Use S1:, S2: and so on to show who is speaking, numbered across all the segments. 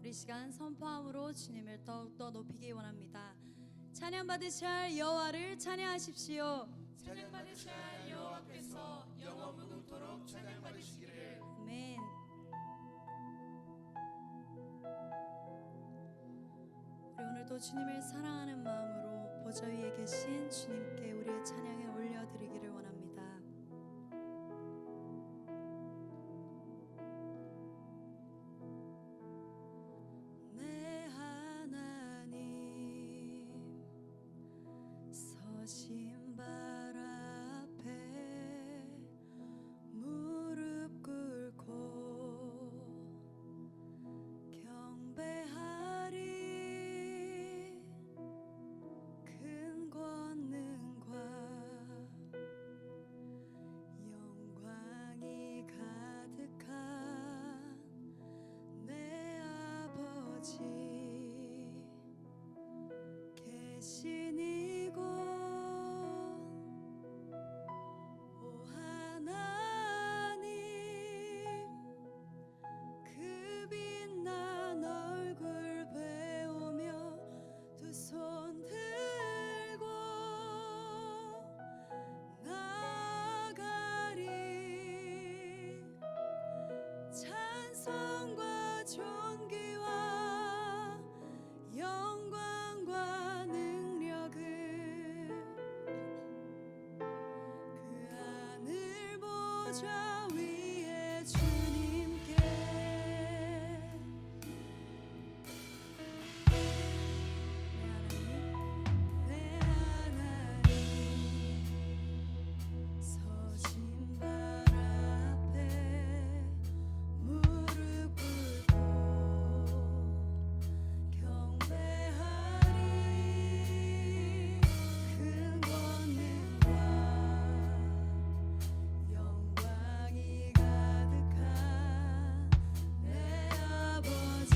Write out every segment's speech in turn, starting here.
S1: 우리 시간 선포함으로 주님을 더욱더 높이기 원합니다. 찬양 받으실 여호와를 찬양하십시오.
S2: 찬양 받으실 여호와께서 영원 무궁토록 찬양 받으시기를.
S1: 아멘. 우리 오늘도 주님을 사랑하는 마음으로 보좌 위에 계신 주님께 우리의 찬양을 올려드리기를 원합니다. 내 하나님 서신 발 앞에 무릎 꿇고 경배하리. 큰 권능과 영광이 가득한 내 아버지 계신 이곳, 오 하나님 그 빛난 얼굴 배우며 두 손 들고 나가리. 찬송과 존귀와 영광과 능력을 그 하늘 보좌 위에 주님께. 내 하나님 서신 발 앞에 무릎 꿇고 경배하리. 큰 권능과 영광이 가득한 내 아버지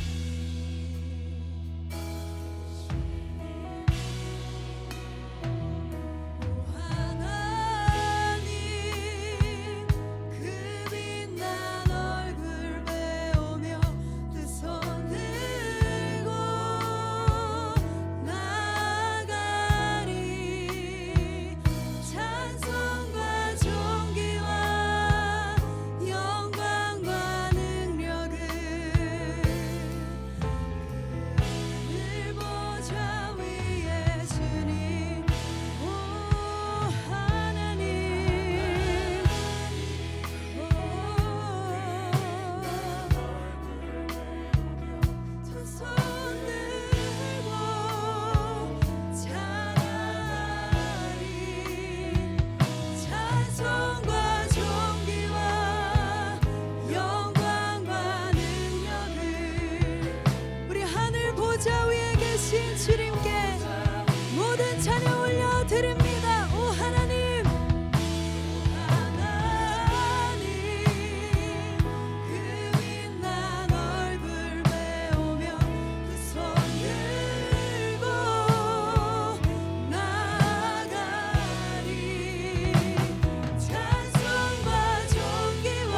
S1: 오 하나님 그 빛난 얼굴 배우며 두 손 들고 나가리. 찬송과 존귀와 영광과 능력을 늘 보좌 위에 주님. 오 하나님 두 손 들고 찬양하리. 찬송과 존귀와 영광과 능력을 우리 하늘 보좌 위에 계신 주님께 모든 찬양 올려드립니다. 오 하나님 그 빛난 얼굴 배우며 두 손 들고 나가리. 찬송과 존귀와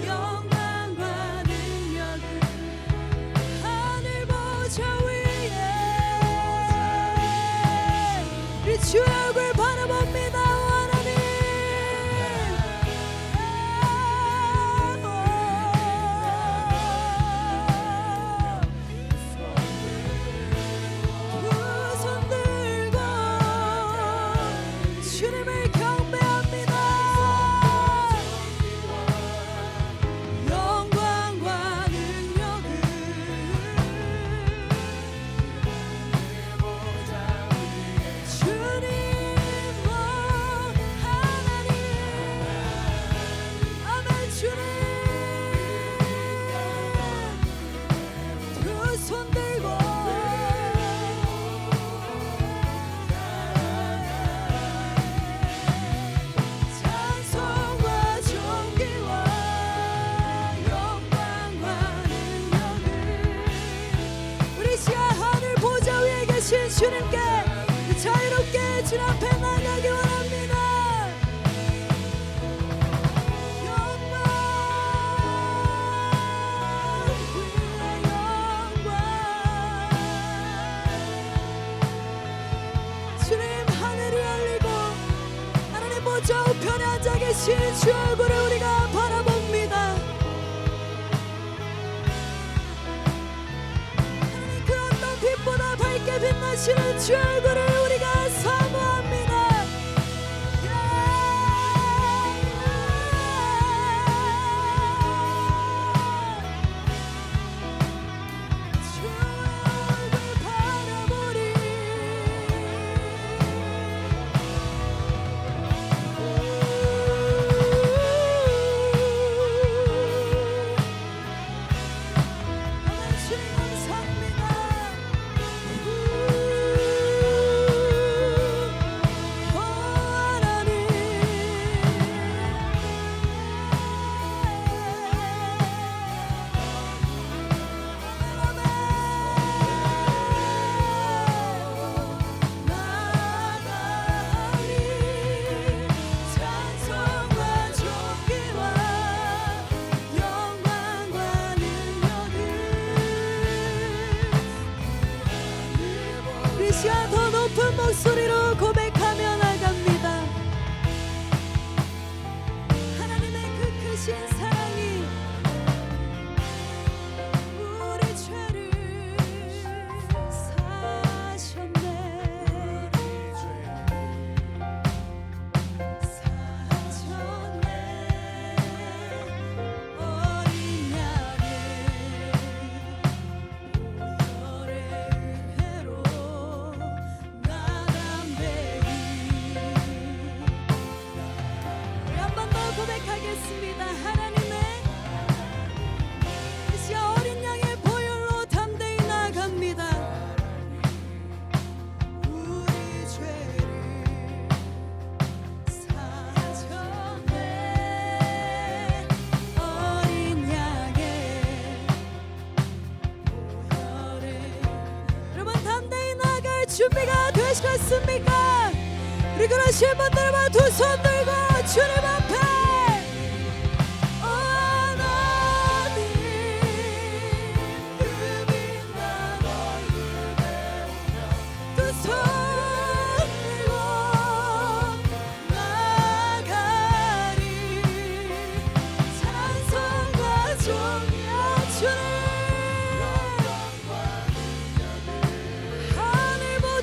S1: 영광과 능력을 하늘 보좌 위에 우리 주의 얼굴 바라봅니다. 오 하나님 두 손 들고 주님을 경배합니다. 영광과 능력을 주님 오 하나님 아멘. 주님 두 손 들고 찬송과 존귀와 영광과 능력을 우리 시간 하늘 보좌 위에 계신 주님께 자유롭게 주님 앞에 나가기 원합니다. 영광 주 얼굴을 우리가 바라봅니다. 하나님 그 어떤 빛보다 밝게 빛나시는 주 얼굴을 우리가 사모합니다. 더 높은 목소리로 고백하며 나갑니다. 하나님의 그 크신 사랑이 우리 죄를 사셨네. 어린 양의 보혈의 은혜로 한 번 더 고백하겠습니다. 하나님의 이 어린 양의 보혈로 담대히 나갑니다. 우리 죄를 사셨네. 어린 양의 보혈에 여러분 담대히 나갈 준비가 되셨습니까? 우리 그러신 분들만 두 손 들고 주님 앞에 하나님 그 빛난 얼굴에 두 손 들고 나가리. 찬송과 존귀한 주님 하늘 보좌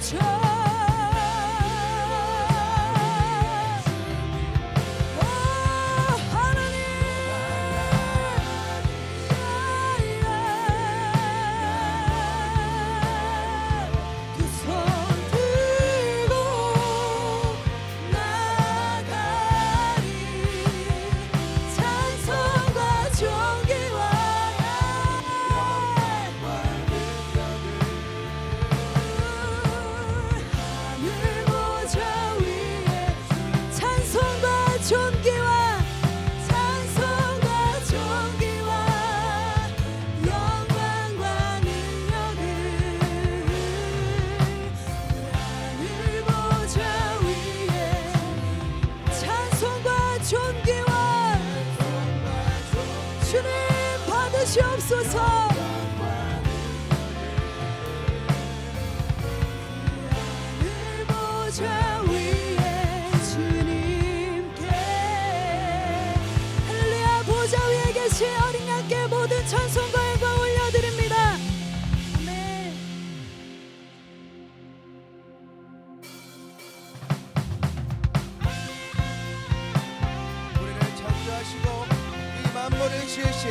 S1: 주옵소서. 하늘 보좌 위에 주님께 할렐루야. 보좌 위에 계신 어린 양께 모든 찬송과 영광 올려드립니다. 아멘.
S3: 우리를 창조하시고 이 만물을 지으신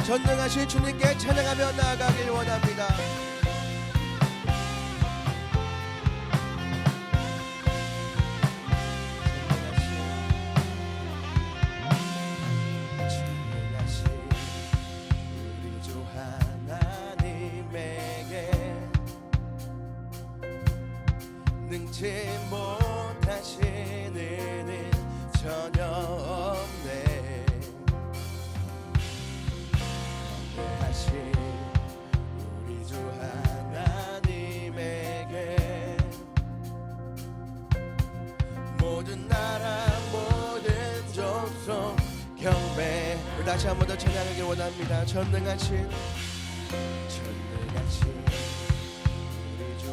S3: 전능하신 주님께 찬양하며 나아가길 원합니다. 전능하신 우리 주 하나님에게 능치 못하신 은은 전혀 없네. 우리 주 하나님에게 모든 나라 모든 족속 경배. 다시 한 번 더 찬양하길 원합니다. 전능하신 우리 주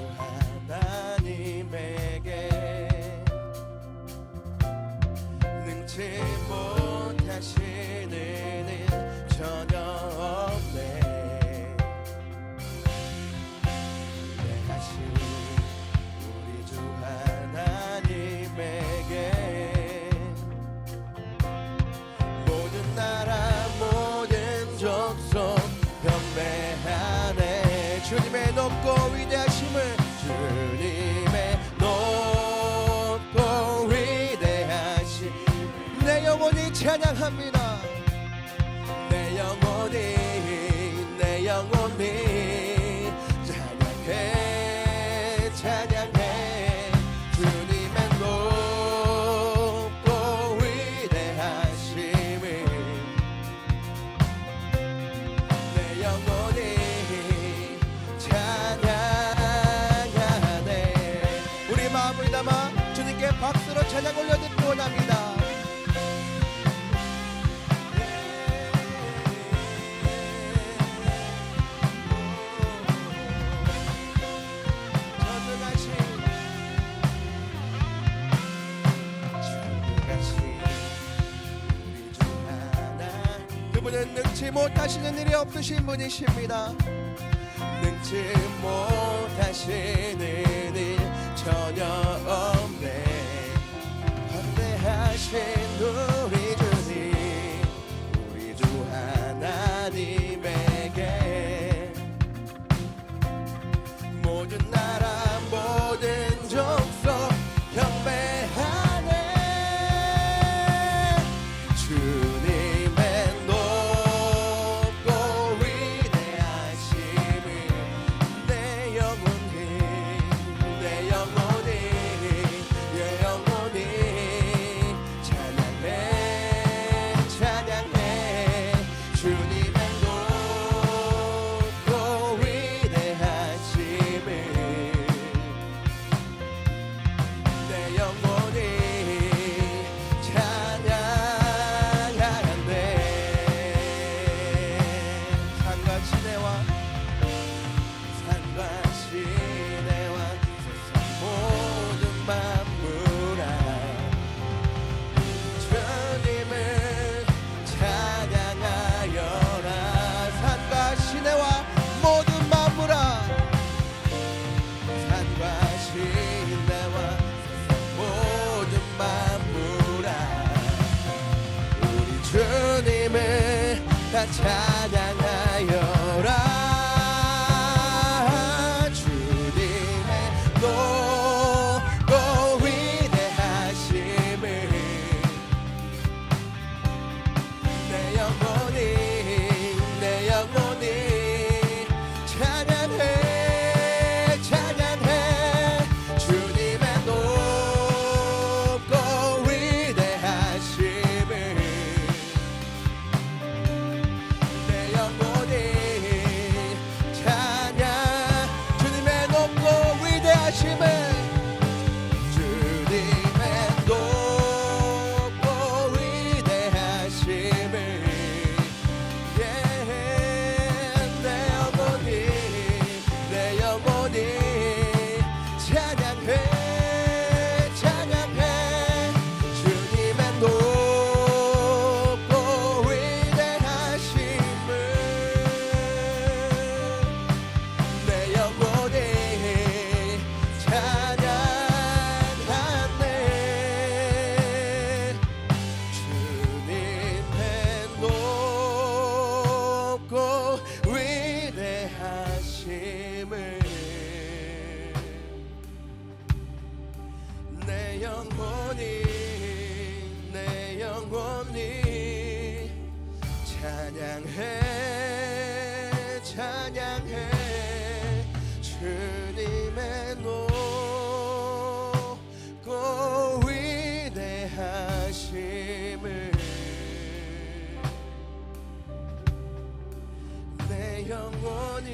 S3: 하나님에게 능치 못 주님의 높고 위대하심을 주님의 높고 위대하심 내 영혼이 찬양합니다. 내 영혼이 찬양해 찬양해 주님의 높고 위대하심을 내 영혼이 찬양하네. 우리 마음을 담아 주님께 박수로 찬양 올려드리기 원합니다. 그분은 능치 못하시는 일이 없으신 분이십니다. 능치 못하시는 일 전혀 없네. 거대하신 우리 주님 우리 주 하나님에게 모든 나라 모든 족속 경배하네. 주님의 높고 위대하심을 내 영혼이 찬양해 찬양해 주님의 높고 위대하심을 내 영혼이 찬양하네. 산과 시내와 세상 모든 만물아 주님을 찬양하여라. 산과 시내와 모든 만물아 산과 시내와 모든 만물아 우리 주님을 다 찬양하여라. 주님의 높고 위대하심을 내 영혼이 찬양해 찬양해 주님의 높고 위대하심을 내 영혼이 찬양 주님의 높고 위대하심을 주님의 높고 위대하심을 내 영혼이 찬양해 찬양해 주님의 높고 위대하심을 내 영혼이 찬양하네. 주님의 높고 위대하심을 내 영혼이 찬양해 찬양해 주님의 높고 위대하심을 내 영혼이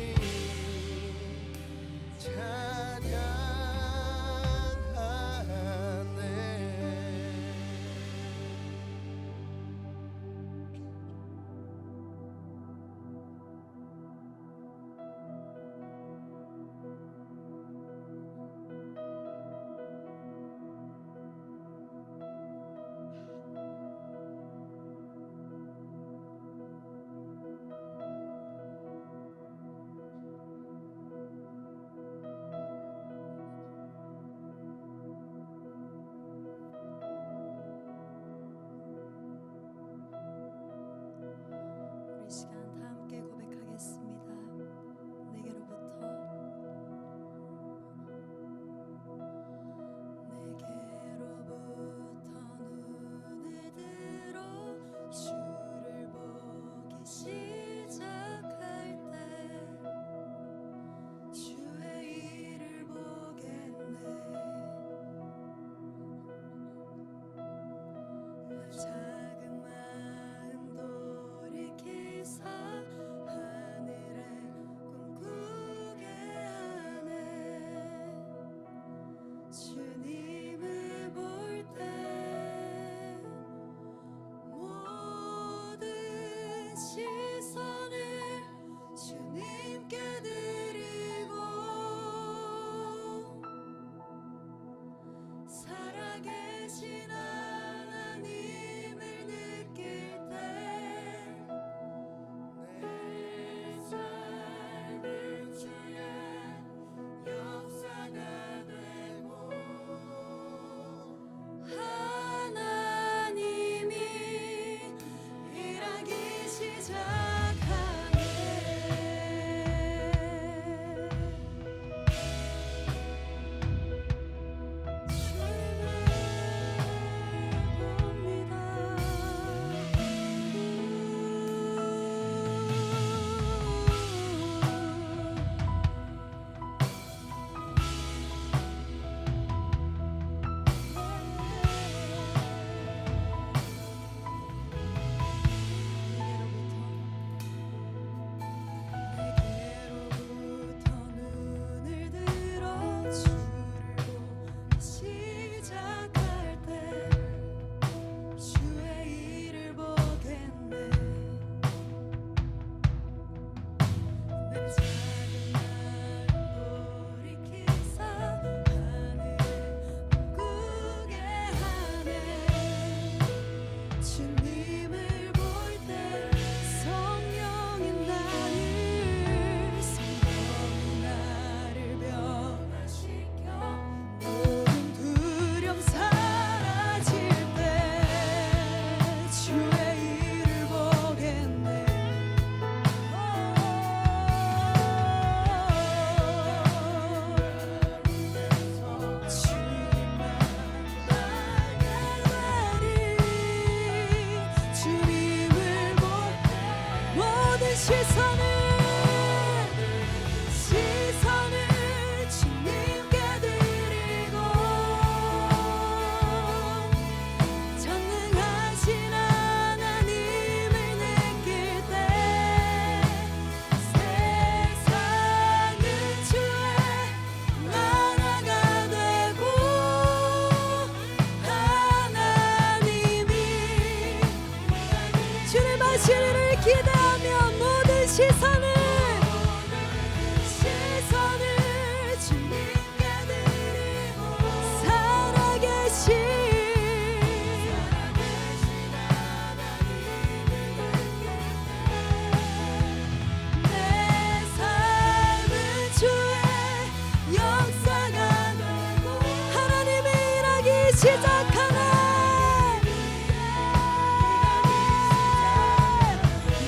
S1: 시작하네.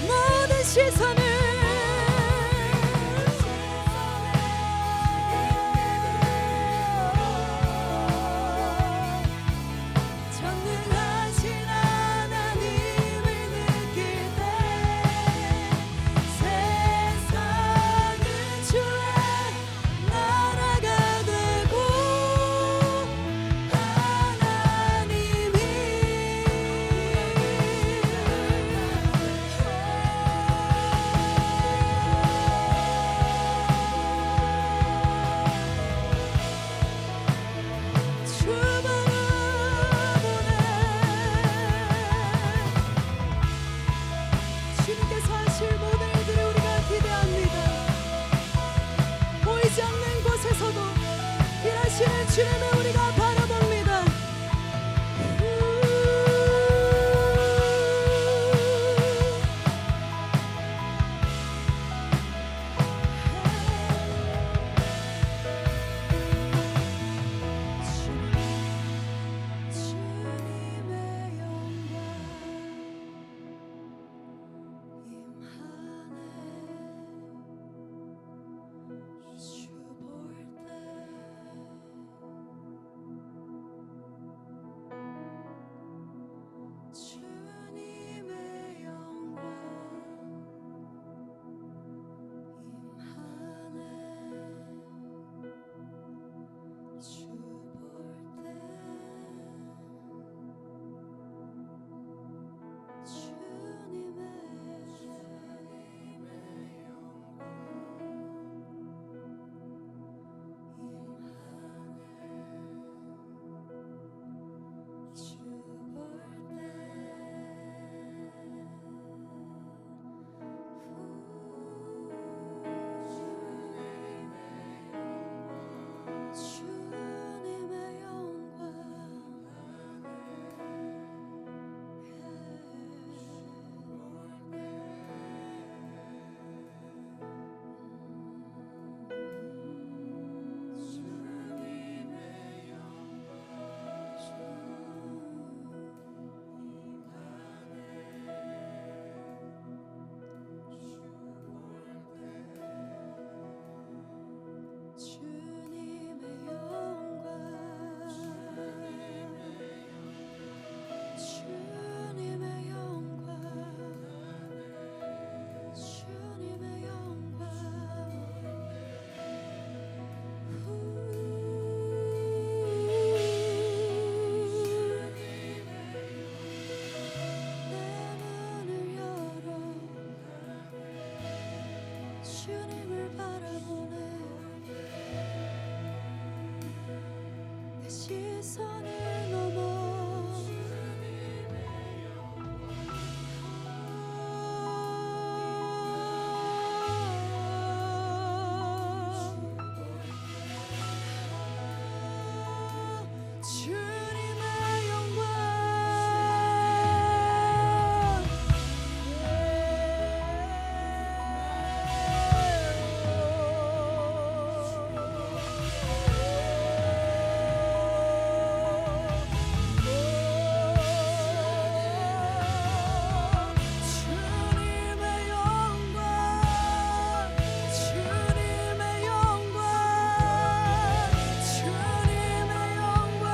S1: 모든 시선을 전능하신 하나님을 느낄 때 세상은 주의 나라가 되고 하나님이 주님께서 하실 모든 일들을 우리가 기대합니다. 보이지 않는 곳에서도 일하시는 주님을 우리가 바라봅니다. 주님의 영광 임하네. 주 볼 때 주님의 영광 임하네. 주 볼 때 주님의 영광 주님의 영광 주님의 영광 주님의 영광 내 눈을 열어 주님을 바라보네. 내 시선을 넘어 주님의 영광 주님의 영광 주님의 영광 주님의 영광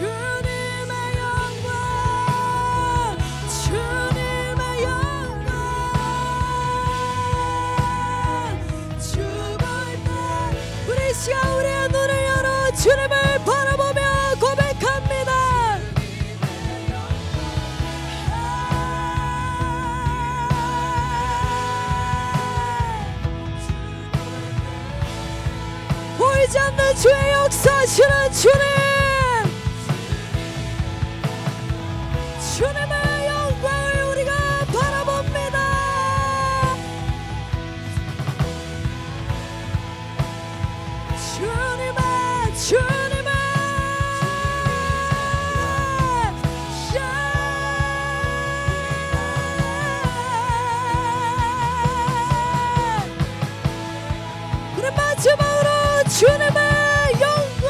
S1: 주님의 영광 주님의 영광 주 볼 때 우리 시간 우리의 눈을 열어 주님을 바라보며 고백합니다. 보이지 않는 주의 역사하시는 주님 주님의 영광을 우리가 바라봅니다. 주님의 우리 마지막으로 주님의 영광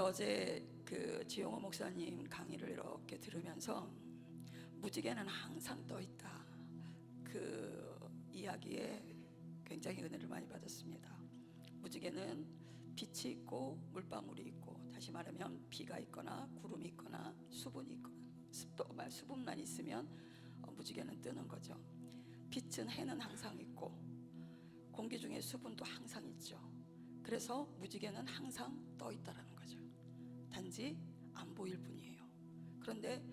S4: 어제 그 지용호 목사님 강의를 이렇게 들으면서 무지개는 항상 떠 있다, 그 이야기에 굉장히 은혜를 많이 받았습니다. 무지개는 빛이 있고 물방울이 있고, 다시 말하면 비가 있거나 구름이 있거나 수분이 있거나 수분만 있으면 무지개는 뜨는 거죠. 빛은 해는 항상 있고 공기 중에 수분도 항상 있죠. 그래서 무지개는 항상 떠 있다라는 거죠. 단지 안 보일 뿐이에요. 그런데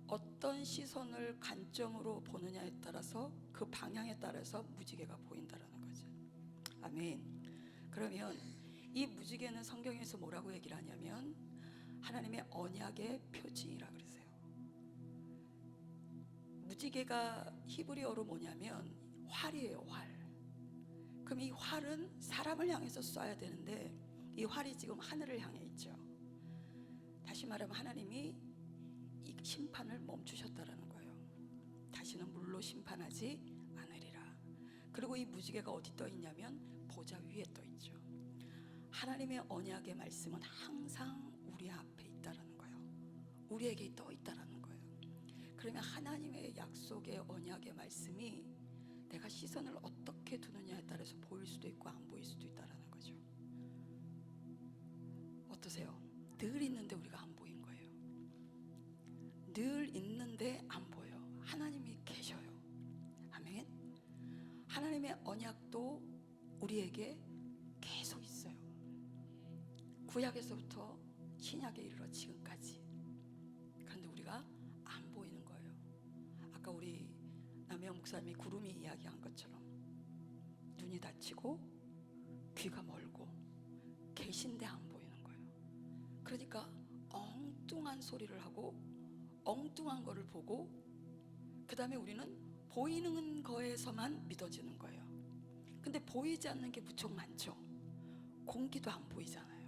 S4: 어떤 시선을 관점으로 보느냐에 따라서, 그 방향에 따라서 무지개가 보인다라는 거죠. 아멘. 그러면 이 무지개는 성경에서 뭐라고 얘기를 하냐면 하나님의 언약의 표징이라 그러세요. 무지개가 히브리어로 뭐냐면 활이에요, 활. 그럼 이 활은 사람을 향해서 쏴야 되는데 이 활이 지금 하늘을 향해 있죠. 다시 말하면 하나님이 이 심판을 멈추셨다라는 거예요. 다시는 물로 심판하지 않으리라. 그리고 이 무지개가 어디 떠 있냐면 보좌 위에 떠 있죠. 하나님의 언약의 말씀은 항상 우리 앞에 있다라는 거예요. 우리에게 떠 있다라는 거예요. 그러면 하나님의 약속의 언약의 말씀이 내가 시선을 어떻게 두느냐에 따라서 보일 수도 있고 안 보일 수도 있다라는 거죠. 어떠세요? 늘 있는데 우리가 안 보인 거예요. 늘 있는데 안 보여. 하나님이 계셔요. 아멘. 하나님의 언약도 우리에게 계속 있어요. 구약에서부터 신약에 이르러 지금까지. 그런데 우리가 안 보이는 거예요. 아까 우리 남영 목사님이 구름이 이야기한 것처럼 눈이 닫히고 귀가 멀고 계신데 안 보이는 거예요. 그러니까 엉뚱한 소리를 하고 엉뚱한 거를 보고 그 다음에 우리는 보이는 거에서만 믿어지는 거예요. 근데 보이지 않는 게 무척 많죠. 공기도 안 보이잖아요.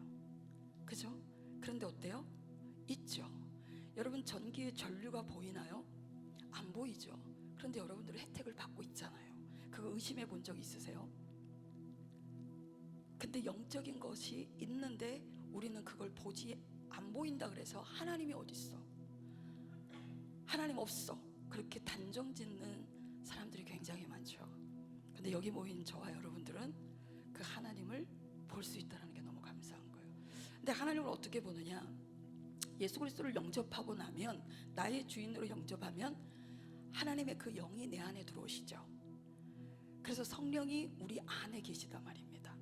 S4: 그죠? 그런데 어때요? 있죠. 여러분 전기의 전류가 보이나요? 안 보이죠. 그런데 여러분들은 혜택을 받고 있잖아요. 그거 의심해 본 적 있으세요? 근데 영적인 것이 있는데 우리는 그걸 보지 안 보인다 그래서 하나님이 어디 있어? 하나님 없어. 그렇게 단정 짓는 사람들이 굉장히 많죠. 근데 여기 모인 저와 여러분들은 그 하나님을 볼 수 있다는 게 너무 감사한 거예요. 근데 하나님을 어떻게 보느냐? 예수 그리스도를 영접하고 나면, 나의 주인으로 영접하면 하나님의 그 영이 내 안에 들어오시죠. 그래서 성령이 우리 안에 계시단 말입니다.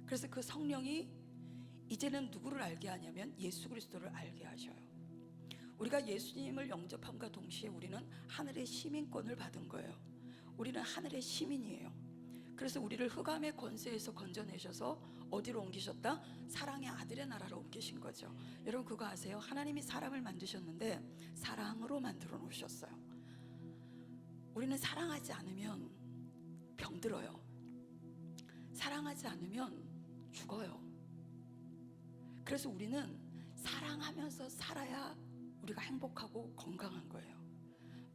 S4: 그래서 그 성령이 이제는 누구를 알게 하냐면 예수 그리스도를 알게 하셔요. 우리가 예수님을 영접함과 동시에 우리는 하늘의 시민권을 받은 거예요. 우리는 하늘의 시민이에요. 그래서 우리를 흑암의 권세에서 건져내셔서 어디로 옮기셨다? 사랑의 아들의 나라로 옮기신 거죠. 여러분 그거 아세요? 하나님이 사람을 만드셨는데 사랑으로 만들어 놓으셨어요. 우리는 사랑하지 않으면 병들어요. 사랑하지 않으면 죽어요. 그래서 우리는 사랑하면서 살아야 우리가 행복하고 건강한 거예요.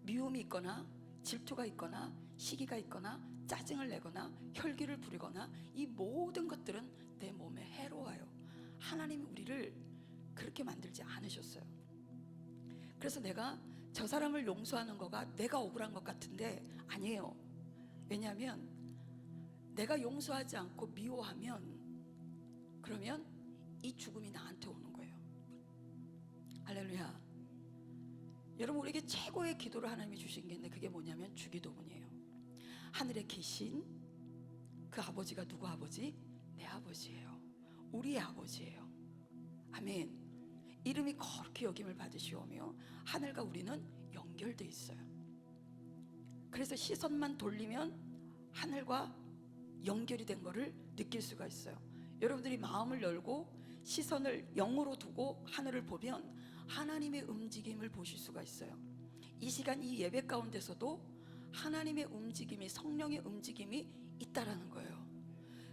S4: 미움이 있거나 질투가 있거나 시기가 있거나 짜증을 내거나 혈기를 부리거나 이 모든 것들은 내 몸에 해로워요. 하나님이 우리를 그렇게 만들지 않으셨어요. 그래서 내가 저 사람을 용서하는 거가 내가 억울한 것 같은데 아니에요. 왜냐하면 내가 용서하지 않고 미워하면 그러면 이 죽음이 나한테 오는 거예요. 할렐루야. 여러분 우리에게 최고의 기도를 하나님이 주신 게 있는데 그게 뭐냐면 주기도문이에요. 하늘에 계신 그 아버지가 누구 아버지? 내 아버지예요. 우리의 아버지예요. 아멘. 이름이 거룩히 여김을 받으시오며 하늘과 우리는 연결돼 있어요. 그래서 시선만 돌리면 하늘과 연결이 된 거를 느낄 수가 있어요. 여러분들이 마음을 열고 시선을 영으로 두고 하늘을 보면 하나님의 움직임을 보실 수가 있어요. 이 시간 이 예배 가운데서도 하나님의 움직임이, 성령의 움직임이 있다라는 거예요.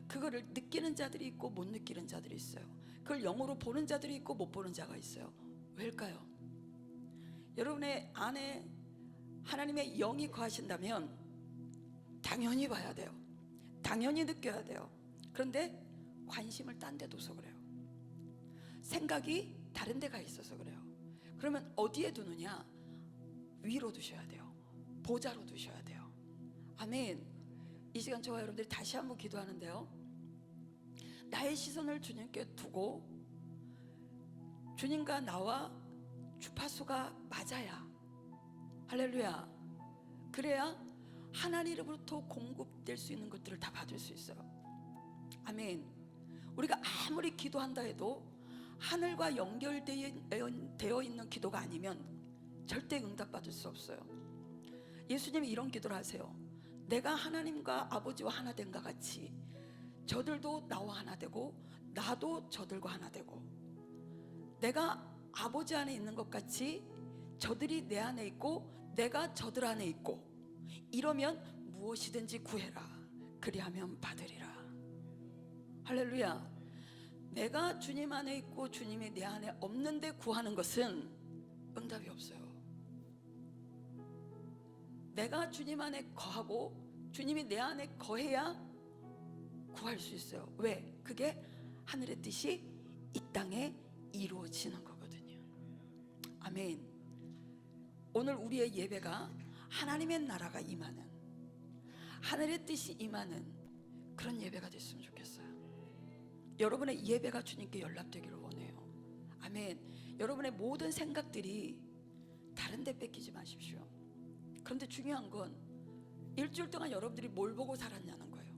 S4: 그거를 느끼는 자들이 있고 못 느끼는 자들이 있어요. 그걸 영으로 보는 자들이 있고 못 보는 자가 있어요. 왜일까요? 여러분의 안에 하나님의 영이 거하신다면 당연히 봐야 돼요. 당연히 느껴야 돼요. 그런데 관심을 딴 데 둬서 그래요. 생각이 다른 데가 있어서 그래요. 그러면 어디에 두느냐? 위로 두셔야 돼요. 보좌로 두셔야 돼요. 아멘. 이 시간 저와 여러분들이 다시 한번 기도하는데요, 나의 시선을 주님께 두고 주님과 나와 주파수가 맞아야, 할렐루야, 그래야 하나님으로부터 공급될 수 있는 것들을 다 받을 수 있어요. 아멘. 우리가 아무리 기도한다 해도 하늘과 연결되어 있는 기도가 아니면 절대 응답받을 수 없어요. 예수님이 이런 기도를 하세요. 내가 하나님과 아버지와 하나 된것 같이 저들도 나와 하나 되고 나도 저들과 하나 되고, 내가 아버지 안에 있는 것 같이 저들이 내 안에 있고 내가 저들 안에 있고, 이러면 무엇이든지 구해라, 그리하면 받으리라. 할렐루야. 내가 주님 안에 있고 주님이 내 안에 없는데 구하는 것은 응답이 없어요. 내가 주님 안에 거하고 주님이 내 안에 거해야 구할 수 있어요. 왜? 그게 하늘의 뜻이 이 땅에 이루어지는 거거든요. 아멘. 오늘 우리의 예배가 하나님의 나라가 임하는, 하늘의 뜻이 임하는 그런 예배가 됐으면 좋겠어요. 여러분의 예배가 주님께 연락되기를 원해요. 아멘. 여러분의 모든 생각들이 다른 데 뺏기지 마십시오. 그런데 중요한 건 일주일 동안 여러분들이 뭘 보고 살았냐는 거예요.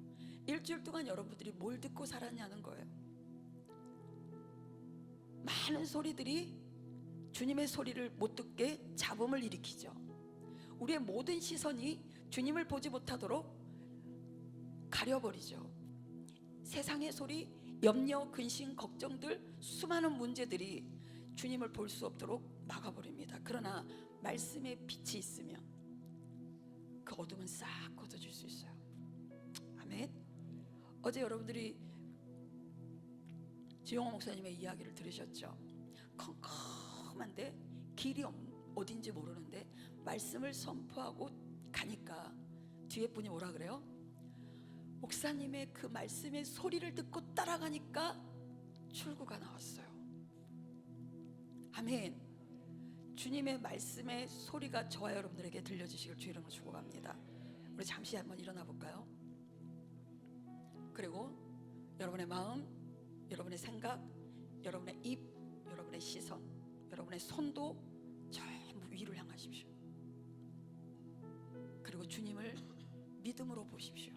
S4: 일주일 동안 여러분들이 뭘 듣고 살았냐는 거예요. 많은 소리들이 주님의 소리를 못 듣게 잡음을 일으키죠. 우리의 모든 시선이 주님을 보지 못하도록 가려버리죠. 세상의 소리, 염려, 근심, 걱정들, 수많은 문제들이 주님을 볼 수 없도록 막아버립니다. 그러나 말씀의 빛이 있으면 그 어둠은 싹 걷어질 수 있어요. 아멘. 어제 여러분들이 지용호 목사님의 이야기를 들으셨죠? 컴컴한데 길이 어딘지 모르는데 말씀을 선포하고 가니까 뒤에 분이 뭐라 그래요? 목사님의 그 말씀의 소리를 듣고 따라가니까 출구가 나왔어요. 아멘. 주님의 말씀의 소리가 저와 여러분들에게 들려주시길 주 이름으로 축복합니다. 우리 잠시 한번 일어나 볼까요? 그리고 여러분의 마음, 여러분의 생각, 여러분의 입, 여러분의 시선, 여러분의 손도 전부 위로 향하십시오. 그리고 주님을 믿음으로 보십시오.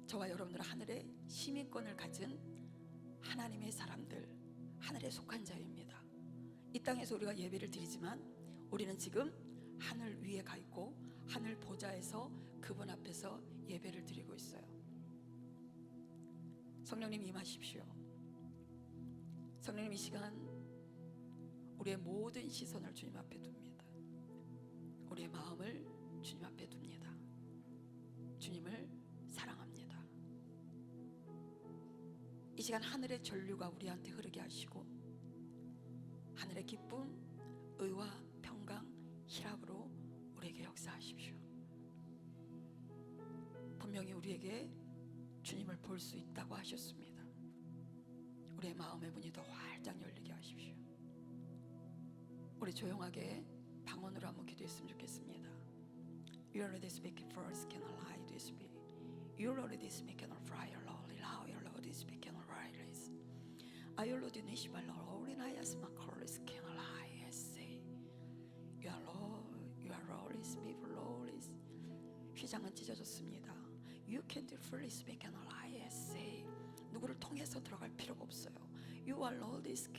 S4: 저와 여러분들은 하늘의 시민권을 가진 하나님의 사람들, 하늘에 속한 자입니다. 이 땅에서 우리가 예배를 드리지만 우리는 지금 하늘 위에 가 있고 하늘 보좌에서 그분 앞에서 예배를 드리고 있어요. 성령님 임하십시오. 성령님 이 시간 우리의 모든 시선을 주님 앞에 둡니다. 우리의 마음을 주님 앞에 둡니다. 주님을 사랑합니다. 이 시간 하늘의 전류가 우리한테 흐르게 하시고 하늘의 기쁨, 의와 평강, 희락으로 우리에게 역사하십시오. 분명히 우리에게 주님을 볼 수 있다고 하셨습니다. 우리의 마음의 문이 더 활짝 열리게 하십시오. 우리 조용하게 방언으로 한번 기도했으면 좋겠습니다. You already speak first, can I lie to speak? You already speak on fire, Lord, allow your Lord to speak on rise. I already need my Lord, and I ask my chorus, can I lie? I say, you are Lord, speak, Lord. 휘장은 찢어졌습니다. You can fully speak and lie. I say, 누구를 통해서 들어갈 필요가 없어요. You are Lord, is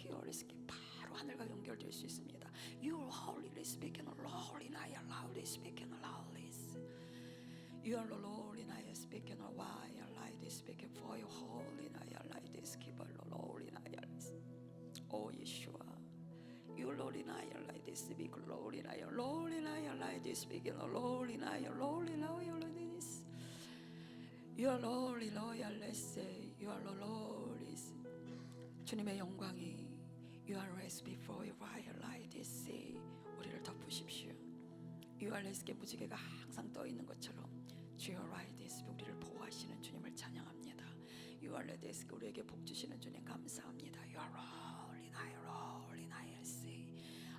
S4: 바로 하늘과 연결될 수 있습니다. You are holy, speak and Lord, and I allow this speak and allow this. You are the Lord, and I speak and why I allow this speak for you holy, and I allow this keep the Lord, and I allow this. Oh Yeshua, you Lord, and I allow this speak Lord, and I allow this speak and Lord, and I allow this. You are Lord, loyal, let's say. You are the Lord. 주님의 영광이 You are raised before you fire like this sea. 우리를 덮으십시오. You are raised 무지개가 항상 떠 있는 것처럼 You are right this 우리를 보호하시는 주님을 찬양합니다. You are the 우리에게 복 주시는 주님 감사합니다. You are holy, holy, holy, see.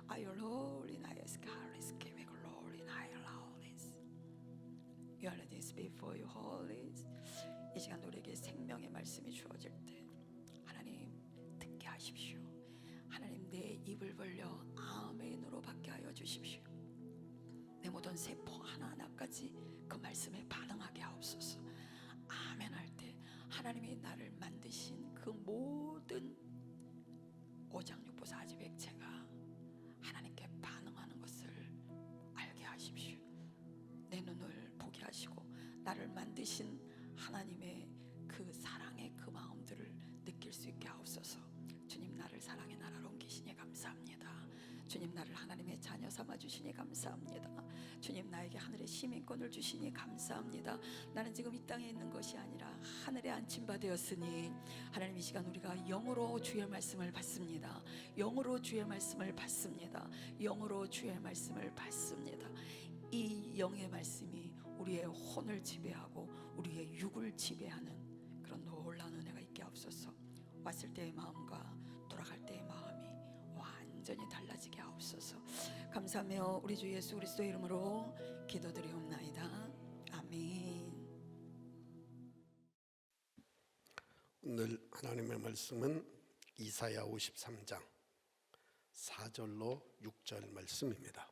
S4: I am holy, scarlet, giving glory, holy. You are this before you holy. 이 시간 우리에게 생명의 말씀이 주어질 때 하나님 듣게 하십시오. 하나님 내 입을 벌려 아멘으로 받게 하여 주십시오. 내 모든 세포 하나하나까지 그 말씀에 반응하게 하옵소서. 아멘 할 때 하나님이 나를 만드신 그 모든 오장육부 사지백체가 하나님께 반응하는 것을 알게 하십시오. 내 눈을 보게 하시고 나를 만드신 하나님의 그 사랑의 그 마음들을 느낄 수 있게 하옵소서. 주님 나를 사랑의 나라로 옮기시니 감사합니다. 주님 나를 하나님의 자녀 삼아 주시니 감사합니다. 주님 나에게 하늘의 시민권을 주시니 감사합니다. 나는 지금 이 땅에 있는 것이 아니라 하늘에 안친 바 되었으니 하나님 이 시간 우리가 영으로 주의 말씀을 받습니다. 영으로 주의 말씀을 받습니다. 영으로 주의 말씀을 받습니다. 이 영의 말씀이 우리의 혼을 지배하고 우리의 육을 지배하는 그런 놀라운 은혜가 있게 하옵소서. 왔을 때의 마음과 돌아갈 때의 마음이 완전히 달라지게 하옵소서. 감사하며 우리 주 예수 그리스도의 이름으로 기도드리옵나이다. 아멘.
S5: 오늘 하나님의 말씀은 이사야 53장 4절로 6절 말씀입니다.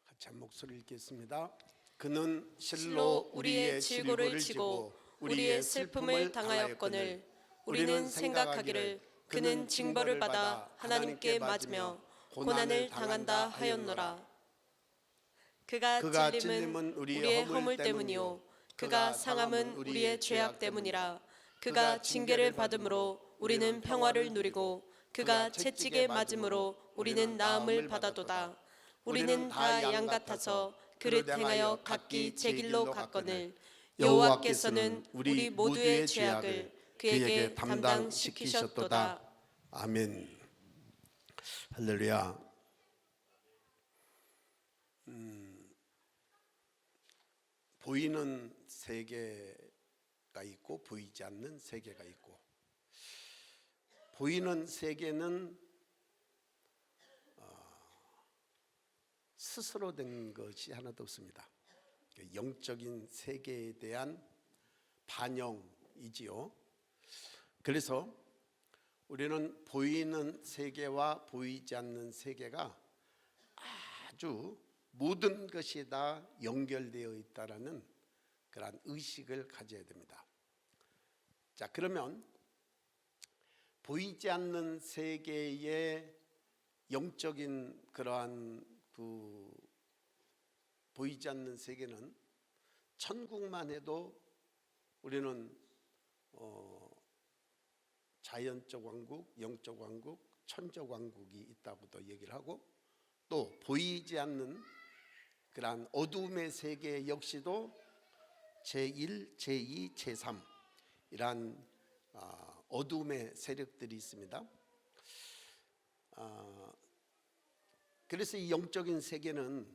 S5: 같이 한 목소리 읽겠습니다. 그는 실로 우리의 질고를 지고 우리의 슬픔을 당하였거늘 우리는 생각하기를 그는 징벌을 받아 하나님께 맞으며 고난을 당한다 하였노라. 그가 찔림은 우리의 허물 때문이요 그가 상함은 우리의 죄악 때문이라. 그가 징계를 받음으로 우리는 평화를 누리고 그가 채찍에 맞음으로 우리는 나음을 받아도다. 우리는 다 양 같아서 그를 행하여 각기 제 길로 갔거늘 여호와께서는 우리 모두의 죄악을 그에게 담당시키셨도다. 아멘. 할렐루야. 보이는 세계가 있고 보이지 않는 세계가 있고, 보이는 세계는 스스로 된 것이 하나도 없습니다. 영적인 세계에 대한 반영이지요. 그래서 우리는 보이는 세계와 보이지 않는 세계가 아주 모든 것이 다 연결되어 있다라는 그러한 의식을 가져야 됩니다. 자, 그러면 보이지 않는 세계의 영적인 그러한 보이지 않는 세계는 천국만 해도 우리는 자연적 왕국, 영적 왕국, 천적 왕국이 있다고도 얘기를 하고, 또 보이지 않는 그러한 어둠의 세계 역시도 제1, 제2, 제3 이러한 어둠의 세력들이 있습니다. 그래서 이 영적인 세계는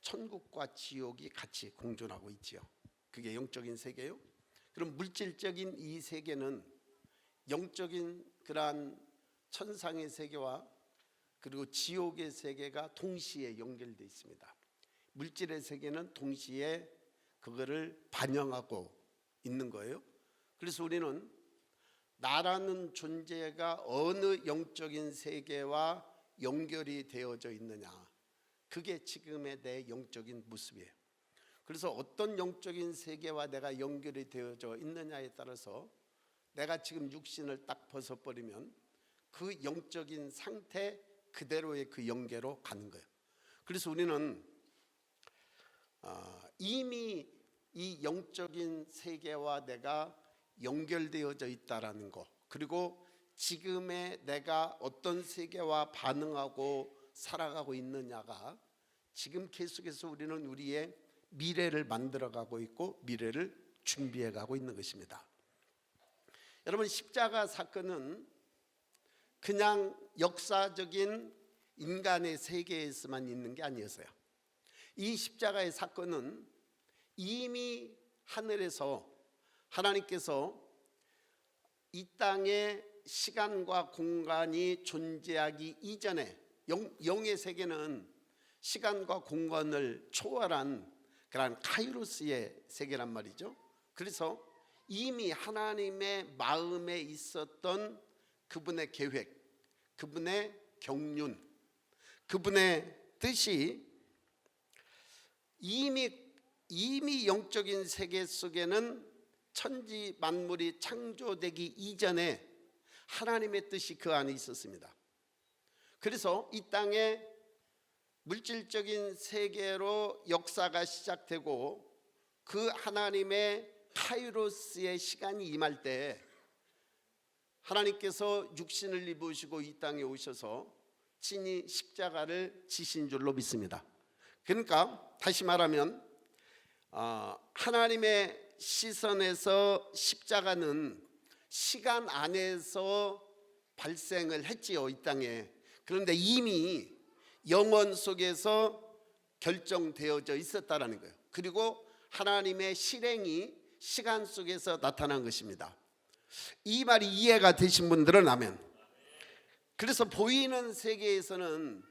S5: 천국과 지옥이 같이 공존하고 있지요. 그게 영적인 세계요. 그럼 물질적인 이 세계는 영적인 그러한 천상의 세계와 그리고 지옥의 세계가 동시에 연결되어 있습니다. 물질의 세계는 동시에 그거를 반영하고 있는 거예요. 그래서 우리는 나라는 존재가 어느 영적인 세계와 연결이 되어져 있느냐, 그게 지금의 내 영적인 모습이에요. 그래서 어떤 영적인 세계와 내가 연결이 되어져 있느냐에 따라서 내가 지금 육신을 딱 벗어버리면 그 영적인 상태 그대로의 그 연계로 가는 거예요. 그래서 우리는 이미 이 영적인 세계와 내가 연결되어져 있다라는 거, 그리고 지금의 내가 어떤 세계와 반응하고 살아가고 있느냐가 지금 계속해서 우리는 우리의 미래를 만들어가고 있고 미래를 준비해가고 있는 것입니다. 여러분, 십자가 사건은 그냥 역사적인 인간의 세계에서만 있는 게 아니었어요. 이 십자가의 사건은 이미 하늘에서 하나님께서 이 땅에 시간과 공간이 존재하기 이전에, 영의 세계는 시간과 공간을 초월한 그런 카이로스의 세계란 말이죠. 그래서 이미 하나님의 마음에 있었던 그분의 계획, 그분의 경륜, 그분의 뜻이 이미 영적인 세계 속에는 천지 만물이 창조되기 이전에 하나님의 뜻이 그 안에 있었습니다. 그래서 이 땅에 물질적인 세계로 역사가 시작되고 그 하나님의 카이로스의 시간이 임할 때 하나님께서 육신을 입으시고 이 땅에 오셔서 친히 십자가를 지신 줄로 믿습니다. 그러니까 다시 말하면 하나님의 시선에서 십자가는 시간 안에서 발생을 했지요, 이 땅에. 그런데 이미 영원 속에서 결정되어져 있었다라는 거예요. 그리고 하나님의 실행이 시간 속에서 나타난 것입니다. 이 말이 이해가 되신 분들은 아멘. 그래서 보이는 세계에서는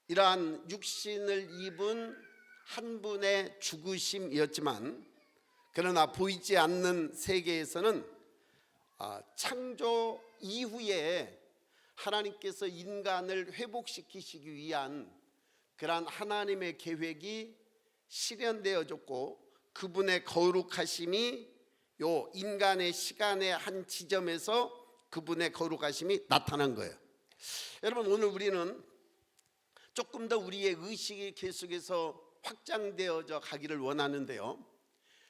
S5: 이러한 육신을 입은 한 분의 죽으심이었지만, 그러나 보이지 않는 세계에서는 창조 이후에 하나님께서 인간을 회복시키시기 위한 그러한 하나님의 계획이 실현되어졌고, 그분의 거룩하심이 요 인간의 시간의 한 지점에서 그분의 거룩하심이 나타난 거예요. 여러분, 오늘 우리는 조금 더 우리의 의식이 계속해서 확장되어져 가기를 원하는데요,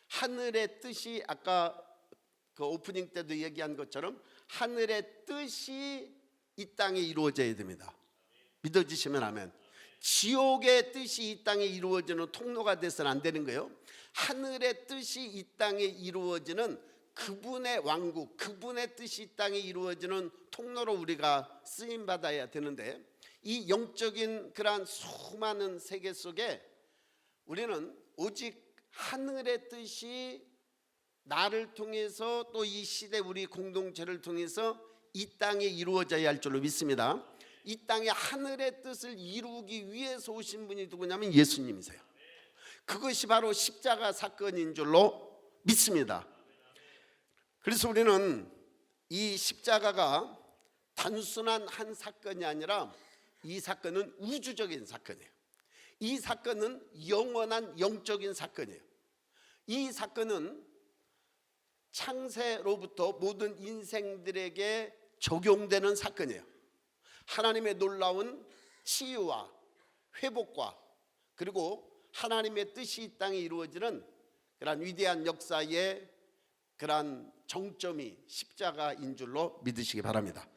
S5: 하늘의 뜻이 아까 그 오프닝 때도 얘기한 것처럼 하늘의 뜻이 이 땅에 이루어져야 됩니다. 믿어지시면 아멘. 지옥의 뜻이 이 땅에 이루어지는 통로가 돼서는 안 되는 거예요. 하늘의 뜻이 이 땅에 이루어지는 그분의 왕국, 그분의 뜻이 이 땅에 이루어지는 통로로 우리가 쓰임 받아야 되는데, 이 영적인 그러한 수많은 세계 속에 우리는 오직 하늘의 뜻이 나를 통해서 또 이 시대 우리 공동체를 통해서 이 땅에 이루어져야 할 줄로 믿습니다. 이 땅에 하늘의 뜻을 이루기 위해서 오신 분이 누구냐면 예수님이세요. 그것이 바로 십자가 사건인 줄로 믿습니다. 그래서 우리는 이 십자가가 단순한 한 사건이 아니라 이 사건은 우주적인 사건이에요. 이 사건은 영원한 영적인 사건이에요. 이 사건은 창세로부터 모든 인생들에게 적용되는 사건이에요. 하나님의 놀라운 치유와 회복과 그리고 하나님의 뜻이 이 땅에 이루어지는 그러한 위대한 역사의 그러한 정점이 십자가인 줄로 믿으시기 바랍니다.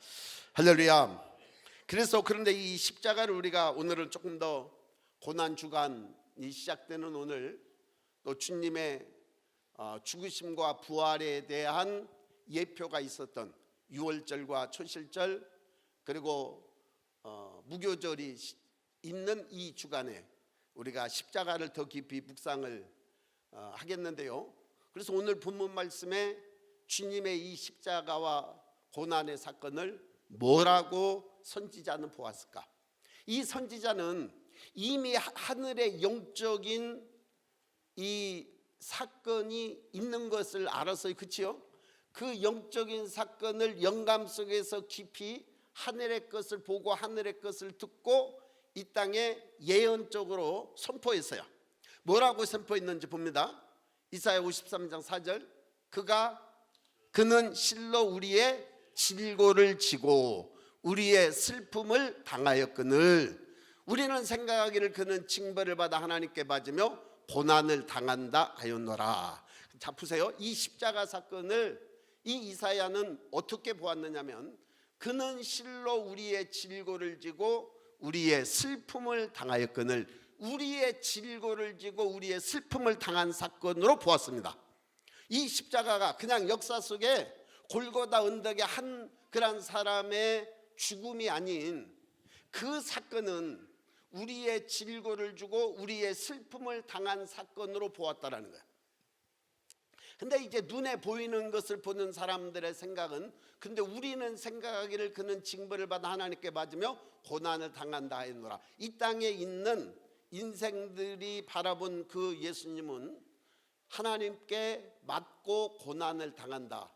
S5: 할렐루야. 그래서 그런데 이 십자가를 우리가 오늘은 조금 더 고난 주간이 시작되는 오늘, 또 주님의 죽으심과 부활에 대한 예표가 있었던 유월절과 초실절 그리고 무교절이 있는 이 주간에 우리가 십자가를 더 깊이 묵상을 하겠는데요. 그래서 오늘 본문 말씀에 주님의 이 십자가와 고난의 사건을 뭐라고 선지자는 보았을까? 이 선지자는 이미 하늘의 영적인 이 사건이 있는 것을 알았어요. 그렇죠? 그 영적인 사건을 영감 속에서 깊이 하늘의 것을 보고 하늘의 것을 듣고 이 땅에 예언적으로 선포했어요. 뭐라고 선포했는지 봅니다. 이사야 53장 4절, 그는 실로 우리의 질고를 지고 우리의 슬픔을 당하였거늘. 우리는 생각하기를 그는 징벌을 받아 하나님께 맞으며 고난을 당한다 하였노라. 자, 보세요. 이 십자가 사건을 이 이사야는 어떻게 보았느냐면, 그는 실로 우리의 질고를 지고 우리의 슬픔을 당하였거늘, 우리의 질고를 지고 우리의 슬픔을 당한 사건으로 보았습니다. 이 십자가가 그냥 역사 속에 골고다 언덕의 한 그런 사람의 죽음이 아닌 그 사건은 우리의 질고를 주고 우리의 슬픔을 당한 사건으로 보았다라는 거예요. 근데 이제 눈에 보이는 것을 보는 사람들의 생각은, 근데 우리는 생각하기를 그는 징벌을 받아 하나님께 맞으며 고난을 당한다 하였노라. 이 땅에 있는 인생들이 바라본 그 예수님은 하나님께 맞고 고난을 당한다.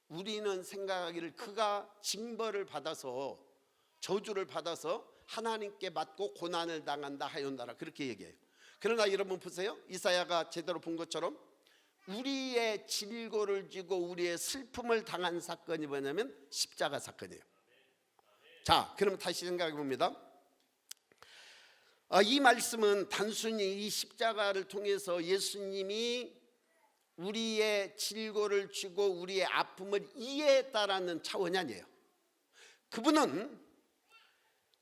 S5: 우리는 생각하기를 그가 징벌을 받아서, 저주를 받아서 하나님께 맞고 고난을 당한다 하였노라, 그렇게 얘기해요. 그러나 여러분 보세요. 이사야가 제대로 본 것처럼 우리의 질고를 지고 우리의 슬픔을 당한 사건이 뭐냐면 십자가 사건이에요. 자, 그럼 다시 생각해 봅니다. 이 말씀은 단순히 이 십자가를 통해서 예수님이 우리의 질고를 지고 우리의 아픔을 이해했다라는 차원이 아니에요. 그분은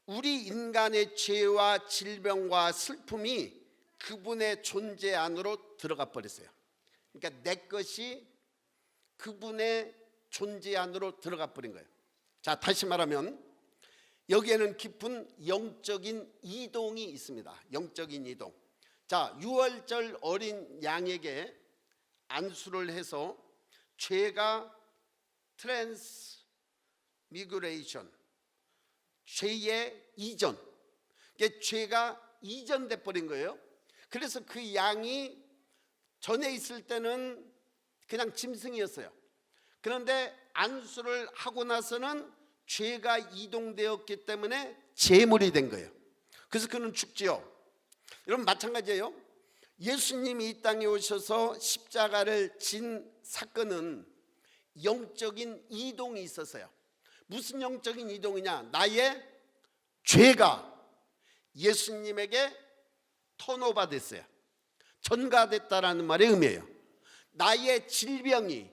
S5: 우리 인간의 죄와 질병과 슬픔이 그분의 존재 안으로 들어가 버렸어요. 그러니까 내 것이 그분의 존재 안으로 들어가 버린 거예요. 자, 다시 말하면 여기에는 깊은 영적인 이동이 있습니다. 영적인 이동. 자, 유월절 어린 양에게 안수를 해서 죄가 트랜스미그레이션, 죄의 이전, 죄가 이전돼 버린 거예요. 그래서 그 양이 전에 있을 때는 그냥 짐승이었어요. 그런데 안수를 하고 나서는 죄가 이동되었기 때문에 제물이 된 거예요. 그래서 그는 죽지요. 여러분 마찬가지예요. 예수님이 이 땅에 오셔서 십자가를 진 사건은 영적인 이동이 있었어요. 무슨 영적인 이동이냐? 나의 죄가 예수님에게 턴오버 됐어요. 전가됐다라는 말의 의미예요. 나의 질병이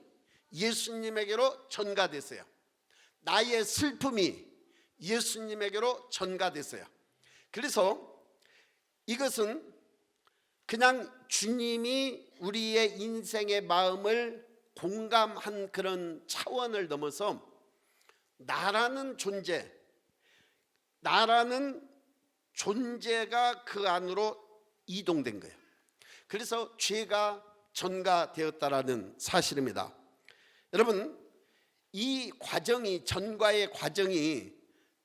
S5: 예수님에게로 전가됐어요. 나의 슬픔이 예수님에게로 전가됐어요. 그래서 이것은 그냥 주님이 우리의 인생의 마음을 공감한 그런 차원을 넘어서 나라는 존재, 나라는 존재가 그 안으로 이동된 거예요. 그래서 죄가 전가되었다라는 사실입니다. 여러분, 이 과정이, 전가의 과정이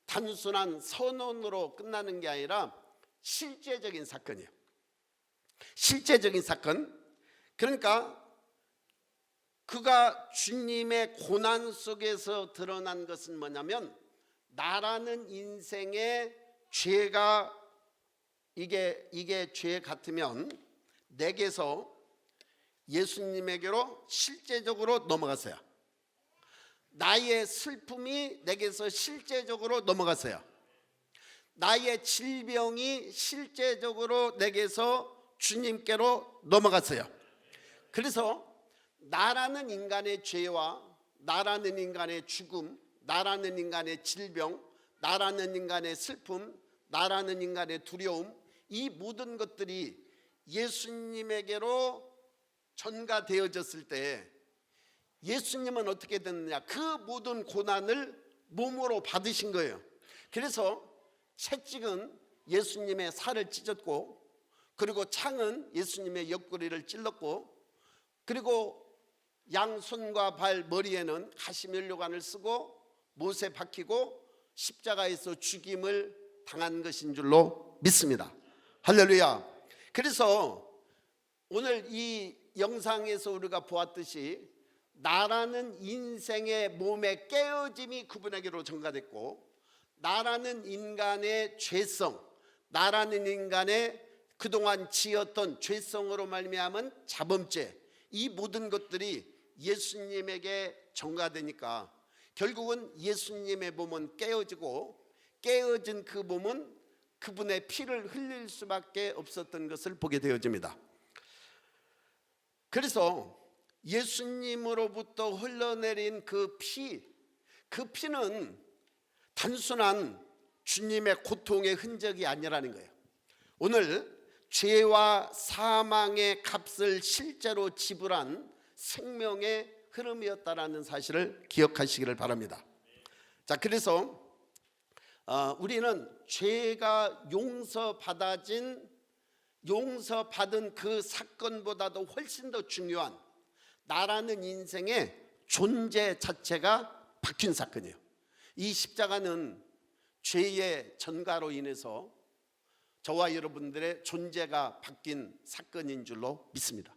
S5: 단순한 선언으로 끝나는 게 아니라 실제적인 사건이에요. 실제적인 사건. 그러니까 그가 주님의 고난 속에서 드러난 것은 뭐냐면, 나라는 인생의 죄가, 이게 죄 같으면 내게서 예수님에게로 실제적으로 넘어갔어요. 나의 슬픔이 내게서 실제적으로 넘어갔어요. 나의 질병이 실제적으로 내게서 주님께로 넘어갔어요. 그래서 나라는 인간의 죄와 나라는 인간의 죽음, 나라는 인간의 질병, 나라는 인간의 슬픔, 나라는 인간의 두려움, 이 모든 것들이 예수님에게로 전가되어졌을 때 예수님은 어떻게 됐느냐? 그 모든 고난을 몸으로 받으신 거예요. 그래서 채찍은 예수님의 살을 찢었고, 그리고 창은 예수님의 옆구리를 찔렀고, 그리고 양손과 발, 머리에는 가시면류관을 쓰고 못에 박히고 십자가에서 죽임을 당한 것인 줄로 믿습니다. 할렐루야. 그래서 오늘 이 영상에서 우리가 보았듯이 나라는 인생의 몸의 깨어짐이 그분에게로 전가됐고, 나라는 인간의 죄성, 나라는 인간의 그동안 지었던 죄성으로 말미암은 자범죄, 이 모든 것들이 예수님에게 전가되니까 결국은 예수님의 몸은 깨어지고, 깨어진 그 몸은 그분의 피를 흘릴 수밖에 없었던 것을 보게 되어집니다. 그래서 예수님으로부터 흘러내린 그 피는 단순한 주님의 고통의 흔적이 아니라는 거예요. 오늘 죄와 사망의 값을 실제로 지불한 생명의 흐름이었다라는 사실을 기억하시기를 바랍니다. 자, 그래서 우리는 죄가 용서받은 그 사건보다도 훨씬 더 중요한 나라는 인생의 존재 자체가 바뀐 사건이에요. 이 십자가는 죄의 전가로 인해서 저와 여러분들의 존재가 바뀐 사건인 줄로 믿습니다.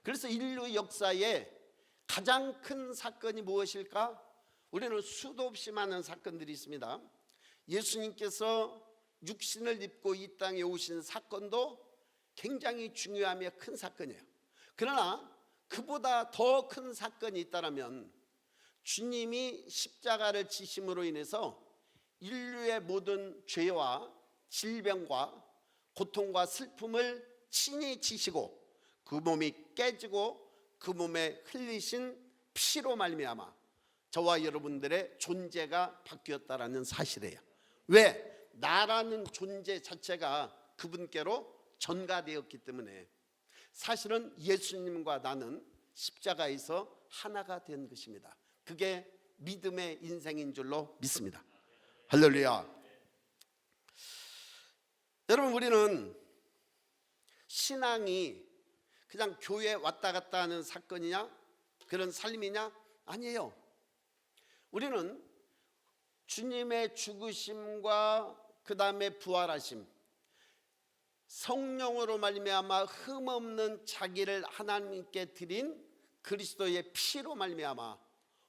S5: 그래서 인류 역사에 가장 큰 사건이 무엇일까? 우리는 수도 없이 많은 사건들이 있습니다. 예수님께서 육신을 입고 이 땅에 오신 사건도 굉장히 중요하며 큰 사건이에요. 그러나 그보다 더 큰 사건이 있다면 주님이 십자가를 지심으로 인해서 인류의 모든 죄와 질병과 고통과 슬픔을 친히 지시고 그 몸이 깨지고 그 몸에 흘리신 피로 말미암아 저와 여러분들의 존재가 바뀌었다라는 사실이에요. 왜? 나라는 존재 자체가 그분께로 전가되었기 때문에 사실은 예수님과 나는 십자가에서 하나가 된 것입니다. 그게 믿음의 인생인 줄로 믿습니다. 할렐루야. 여러분, 우리는 신앙이 그냥 교회 왔다 갔다 하는 사건이냐, 그런 삶이냐? 아니에요. 우리는 주님의 죽으심과 그 다음에 부활하심, 성령으로 말미암아 흠없는 자기를 하나님께 드린 그리스도의 피로 말미암아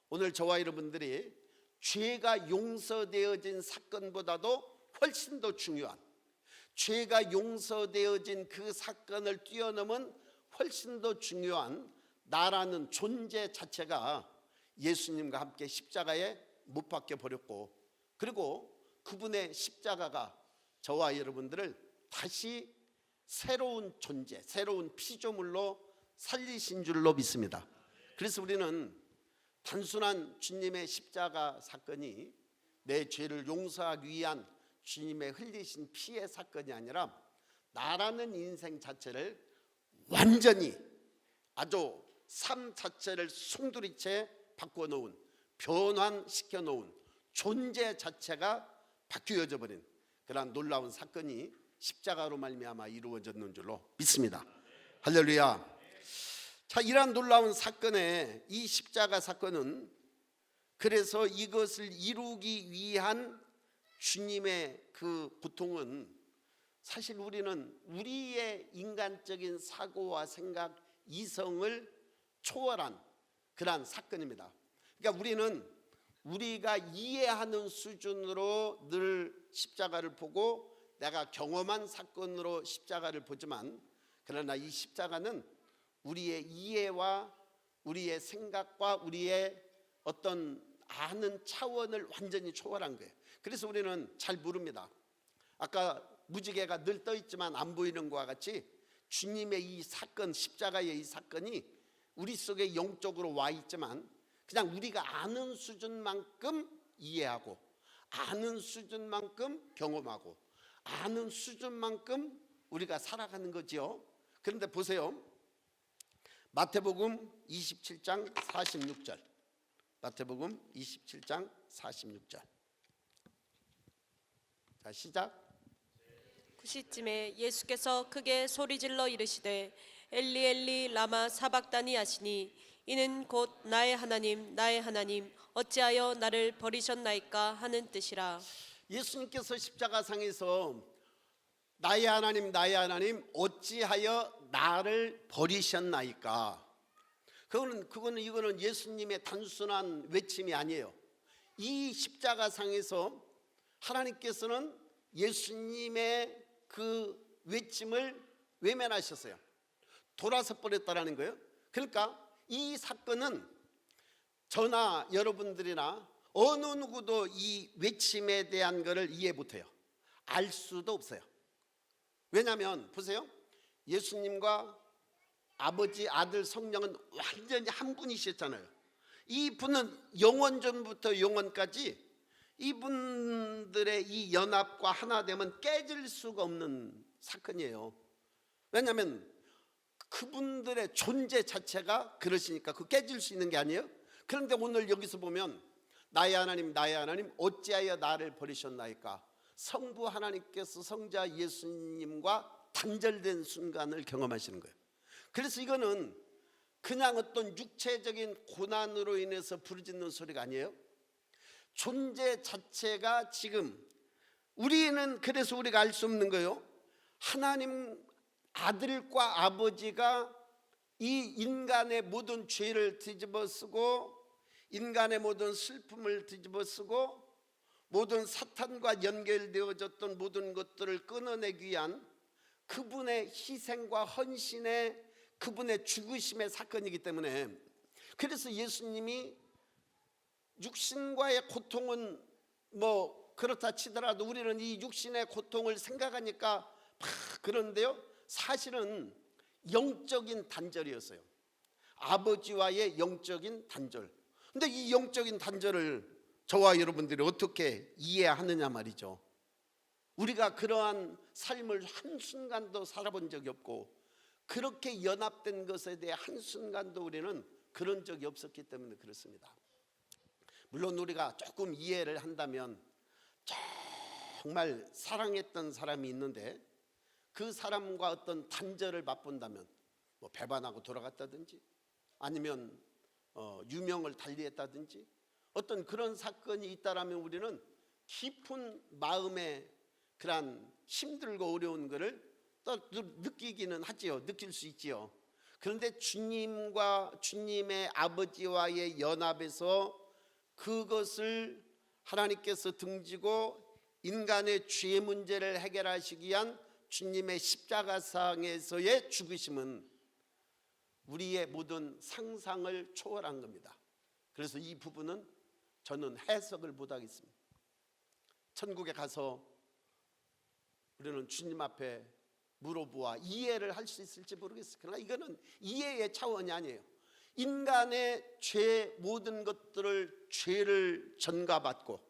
S5: 오늘 저와 여러분들이 죄가 용서되어진 사건보다도 훨씬 더 중요한, 죄가 용서되어진 그 사건을 뛰어넘은 훨씬 더 중요한 나라는 존재 자체가 예수님과 함께 십자가에 못 박혀 버렸고, 그리고 그분의 십자가가 저와 여러분들을 다시 새로운 존재, 새로운 피조물로 살리신 줄로 믿습니다. 그래서 우리는 단순한 주님의 십자가 사건이 내 죄를 용서하기 위한 주님의 흘리신 피의 사건이 아니라 나라는 인생 자체를 완전히 아주 삶 자체를 송두리째 바꿔놓은, 변환시켜 놓은 존재 자체가 바뀌어져 버린 그러한 놀라운 사건이 십자가로 말미암아 이루어졌는 줄로 믿습니다. 할렐루야. 자, 이러한 놀라운 사건의 이 십자가 사건은 그래서 이것을 이루기 위한 주님의 그 고통은 사실 우리는 우리의 인간적인 사고와 생각, 이성을 초월한 그러한 사건입니다. 그러니까 우리는 우리가 이해하는 수준으로 늘 십자가를 보고 내가 경험한 사건으로 십자가를 보지만, 그러나 이 십자가는 우리의 이해와 우리의 생각과 우리의 어떤 아는 차원을 완전히 초월한 거예요. 그래서 우리는 잘 모릅니다. 아까 무지개가 늘 떠 있지만 안 보이는 것과 같이 주님의 이 사건, 십자가의 이 사건이 우리 속에 영적으로 와 있지만 그냥 우리가 아는 수준만큼 이해하고, 아는 수준만큼 경험하고, 아는 수준만큼 우리가 살아가는 거죠. 그런데 보세요, 마태복음 27장 46절, 마태복음 27장 46절. 자, 시작.
S2: 그 시쯤에 예수께서 크게 소리질러 이르시되 엘리 엘리 라마 사박다니 하시니 이는 곧 나의 하나님 나의 하나님 어찌하여 나를 버리셨나이까 하는 뜻이라.
S5: 예수님께서 십자가상에서 나의 하나님 나의 하나님 어찌하여 나를 버리셨나이까, 이거는 예수님의 단순한 외침이 아니에요. 이 십자가상에서 하나님께서는 예수님의 그 외침을 외면하셨어요. 돌아서 버렸다라는 거예요. 그러니까 이 사건은 저나 여러분들이나 어느 누구도 이 외침에 대한 것을 이해 못해요. 알 수도 없어요. 왜냐하면 보세요, 예수님과 아버지, 아들, 성령은 완전히 한 분이셨잖아요. 이 분은 영원전부터 영원까지 이분들의 이 연합과 하나됨은 깨질 수가 없는 사건이에요. 왜냐하면 그분들의 존재 자체가 그러시니까 그 깨질 수 있는 게 아니에요. 그런데 오늘 여기서 보면 나의 하나님 나의 하나님 어찌하여 나를 버리셨나이까. 성부 하나님께서 성자 예수님과 단절된 순간을 경험하시는 거예요. 그래서 이거는 그냥 어떤 육체적인 고난으로 인해서 부르짖는 소리가 아니에요. 존재 자체가 지금 우리는 그래서 우리가 알 수 없는 거예요. 하나님 아들과 아버지가 이 인간의 모든 죄를 뒤집어쓰고 인간의 모든 슬픔을 뒤집어쓰고 모든 사탄과 연결되어졌던 모든 것들을 끊어내기 위한 그분의 희생과 헌신의 그분의 죽으심의 사건이기 때문에, 그래서 예수님이 육신과의 고통은 뭐 그렇다 치더라도 우리는 이 육신의 고통을 생각하니까 그런데요, 사실은 영적인 단절이었어요. 아버지와의 영적인 단절. 근데 이 영적인 단절을 저와 여러분들이 어떻게 이해하느냐 말이죠. 우리가 그러한 삶을 한순간도 살아본 적이 없고 그렇게 연합된 것에 대해 한순간도 우리는 그런 적이 없었기 때문에 그렇습니다. 물론 우리가 조금 이해를 한다면 정말 사랑했던 사람이 있는데 그 사람과 어떤 단절을 맛본다면 뭐 배반하고 돌아갔다든지 아니면 유명을 달리했다든지 어떤 그런 사건이 있다라면 우리는 깊은 마음에 그런 힘들고 어려운 것을 또 느끼기는 하지요. 느낄 수 있지요. 그런데 주님과 주님의 아버지와의 연합에서 그것을 하나님께서 등지고 인간의 죄 문제를 해결하시기 위한 주님의 십자가상에서의 죽으심은 우리의 모든 상상을 초월한 겁니다. 그래서 이 부분은 저는 해석을 못하겠습니다. 천국에 가서 우리는 주님 앞에 물어보아 이해를 할 수 있을지 모르겠어요. 그러나 이거는 이해의 차원이 아니에요. 인간의 죄 모든 것들을 죄를 전가받고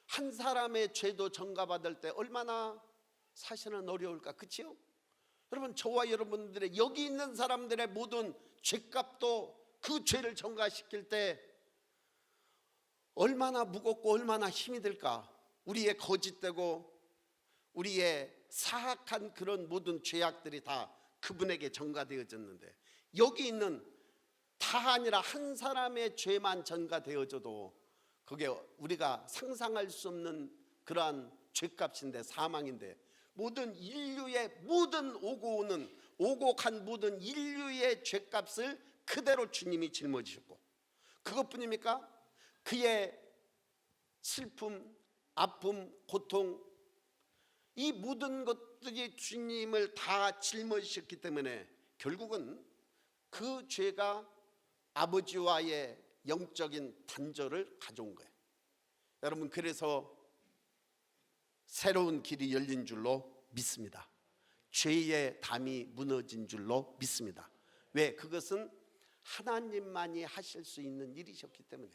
S5: 한 사람의 죄도 전가받을 때 얼마나 사실은 어려울까, 그치요? 여러분, 저와 여러분들의 여기 있는 사람들의 모든 죄값도 그 죄를 전가시킬 때 얼마나 무겁고 얼마나 힘이 들까. 우리의 거짓되고 우리의 사악한 그런 모든 죄악들이 다 그분에게 전가되어졌는데, 여기 있는 다 아니라 한 사람의 죄만 전가되어져도 그게 우리가 상상할 수 없는 그러한 죄값인데, 사망인데, 모든 인류의 모든 오고 간 모든 인류의 죄값을 그대로 주님이 짊어지셨고, 그것뿐입니까? 그의 슬픔, 아픔, 고통, 이 모든 것들이 주님을 다 짊어지셨기 때문에 결국은 그 죄가 아버지와의 영적인 단절을 가져온 거예요. 여러분, 그래서 새로운 길이 열린 줄로 믿습니다. 죄의 담이 무너진 줄로 믿습니다. 왜? 그것은 하나님만이 하실 수 있는 일이셨기 때문에.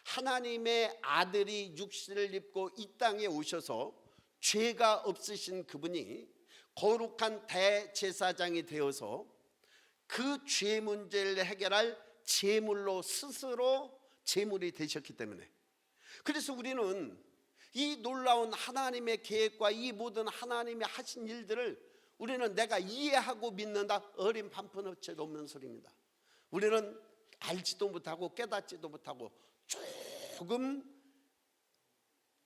S5: 하나님의 아들이 육신을 입고 이 땅에 오셔서 죄가 없으신 그분이 거룩한 대제사장이 되어서 그 죄 문제를 해결할 제물로 스스로 제물이 되셨기 때문에, 그래서 우리는 이 놀라운 하나님의 계획과 이 모든 하나님이 하신 일들을 우리는 내가 이해하고 믿는다, 어린 반푼어치도 없는 소리입니다. 우리는 알지도 못하고 깨닫지도 못하고 조금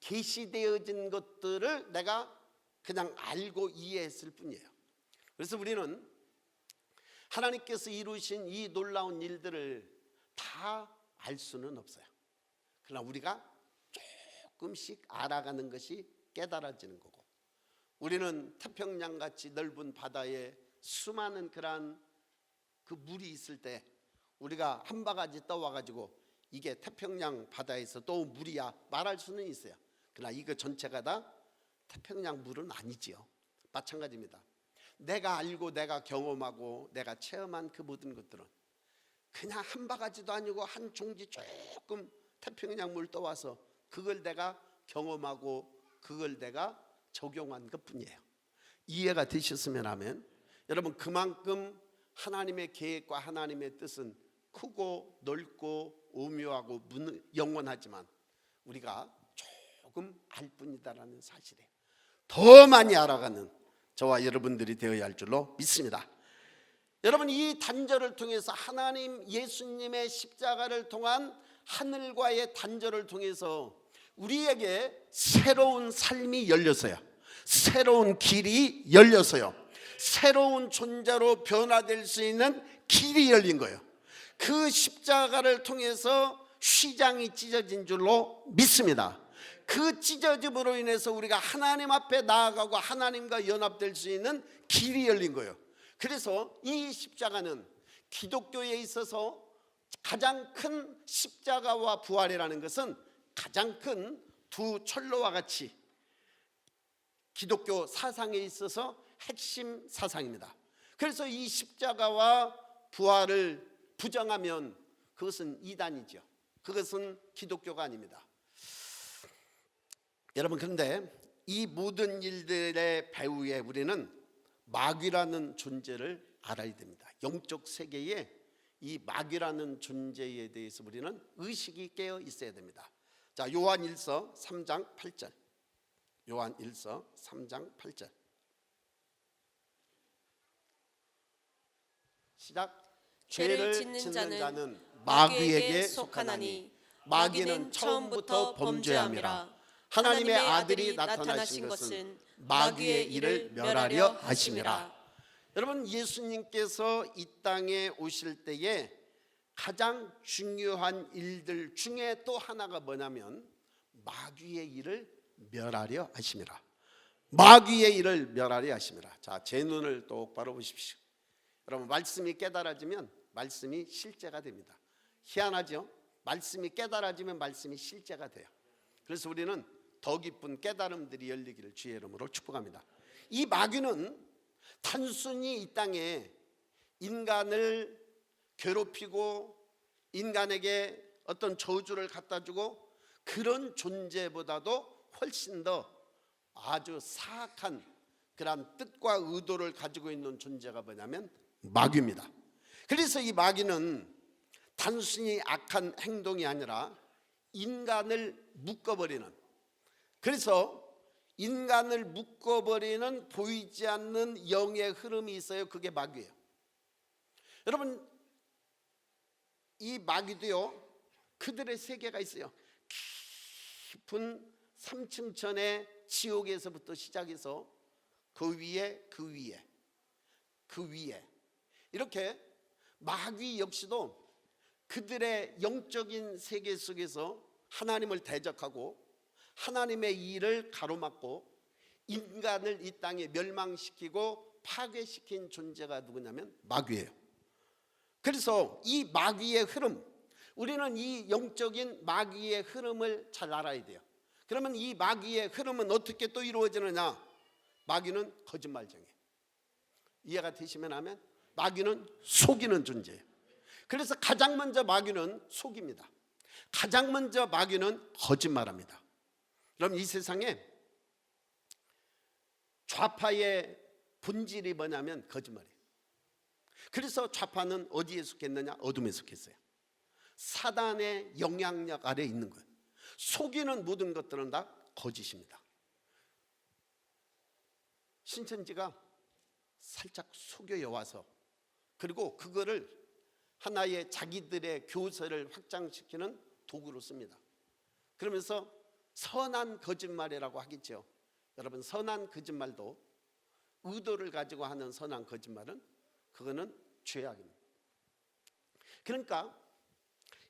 S5: 계시되어진 것들을 내가 그냥 알고 이해했을 뿐이에요. 그래서 우리는 하나님께서 이루신 이 놀라운 일들을 다 알 수는 없어요. 그러나 우리가 조금씩 알아가는 것이 깨달아지는 거고, 우리는 태평양같이 넓은 바다에 수많은 그러한 그 물이 있을 때 우리가 한 바가지 떠와가지고 이게 태평양 바다에서 또 물이야 말할 수는 있어요. 그러나 이거 전체가 다 태평양 물은 아니지요. 마찬가지입니다. 내가 알고 내가 경험하고 내가 체험한 그 모든 것들은 그냥 한 바가지도 아니고 한 종지 조금 태평양 물 떠와서 그걸 내가 경험하고 그걸 내가 적용한 것뿐이에요. 이해가 되셨으면 하면, 여러분, 그만큼 하나님의 계획과 하나님의 뜻은 크고 넓고 오묘하고 영원하지만 우리가 조금 알 뿐이다라는 사실이에요. 더 많이 알아가는 저와 여러분들이 되어야 할 줄로 믿습니다. 여러분, 이 단절을 통해서 하나님 예수님의 십자가를 통한 하늘과의 단절을 통해서 우리에게 새로운 삶이 열렸어요. 새로운 길이 열렸어요. 새로운 존재로 변화될 수 있는 길이 열린 거예요. 그 십자가를 통해서 휘장이 찢어진 줄로 믿습니다. 그 찢어짐으로 인해서 우리가 하나님 앞에 나아가고 하나님과 연합될 수 있는 길이 열린 거예요. 그래서 이 십자가는 기독교에 있어서 가장 큰 십자가와 부활이라는 것은 가장 큰 두 철로와 같이 기독교 사상에 있어서 핵심 사상입니다. 그래서 이 십자가와 부활을 부정하면 그것은 이단이죠. 그것은 기독교가 아닙니다. 여러분, 그런데 이 모든 일들의 배후에 우리는 마귀라는 존재를 알아야 됩니다. 영적 세계에 이 마귀라는 존재에 대해서 우리는 의식이 깨어 있어야 됩니다. 자, 요한일서 3장 8절. 요한일서 3장 8절. 시작.
S2: 죄를 짓는 자는
S5: 마귀에게 속하나니 마귀는 처음부터 범죄함이라. 하나님의 아들이 나타나신 것은 마귀의 일을 멸하려 하심이라. 여러분, 예수님께서 이 땅에 오실 때에 가장 중요한 일들 중에 또 하나가 뭐냐면 마귀의 일을 멸하려 하심이라. 마귀의 일을 멸하려 하심이라. 자, 제 눈을 똑바로 보십시오. 여러분, 말씀이 깨달아지면 말씀이 실제가 됩니다. 희한하죠? 말씀이 깨달아지면 말씀이 실제가 돼요. 그래서 우리는 더 깊은 깨달음들이 열리기를 주의 이름으로 축복합니다. 이 마귀는 단순히 이 땅에 인간을 괴롭히고 인간에게 어떤 저주를 갖다 주고 그런 존재보다도 훨씬 더 아주 사악한 그런 뜻과 의도를 가지고 있는 존재가 뭐냐면 마귀입니다. 그래서 이 마귀는 단순히 악한 행동이 아니라 인간을 묶어버리는, 그래서 인간을 묶어버리는 보이지 않는 영의 흐름이 있어요. 그게 마귀예요. 여러분, 이 마귀도요, 그들의 세계가 있어요. 깊은 3층천의 지옥에서부터 시작해서 그 위에 이렇게 마귀 역시도 그들의 영적인 세계 속에서 하나님을 대적하고 하나님의 일을 가로막고 인간을 이 땅에 멸망시키고 파괴시킨 존재가 누구냐면 마귀예요. 그래서 이 마귀의 흐름, 우리는 이 영적인 마귀의 흐름을 잘 알아야 돼요. 그러면 이 마귀의 흐름은 어떻게 또 이루어지느냐? 마귀는 거짓말쟁이에요. 이해가 되시면 하면 마귀는 속이는 존재예요. 그래서 가장 먼저 마귀는 속입니다. 가장 먼저 마귀는 거짓말합니다. 그럼 이 세상에 좌파의 본질이 뭐냐면 거짓말이에요. 그래서 좌파는 어디에 속했느냐? 어둠에 속했어요. 사단의 영향력 아래에 있는 거예요. 속이는 모든 것들은 다 거짓입니다. 신천지가 살짝 속여요 와서. 그리고 그거를 하나의 자기들의 교세를 확장시키는 도구로 씁니다. 그러면서 선한 거짓말이라고 하겠죠. 여러분, 선한 거짓말도 의도를 가지고 하는 선한 거짓말은 그거는 죄악입니다. 그러니까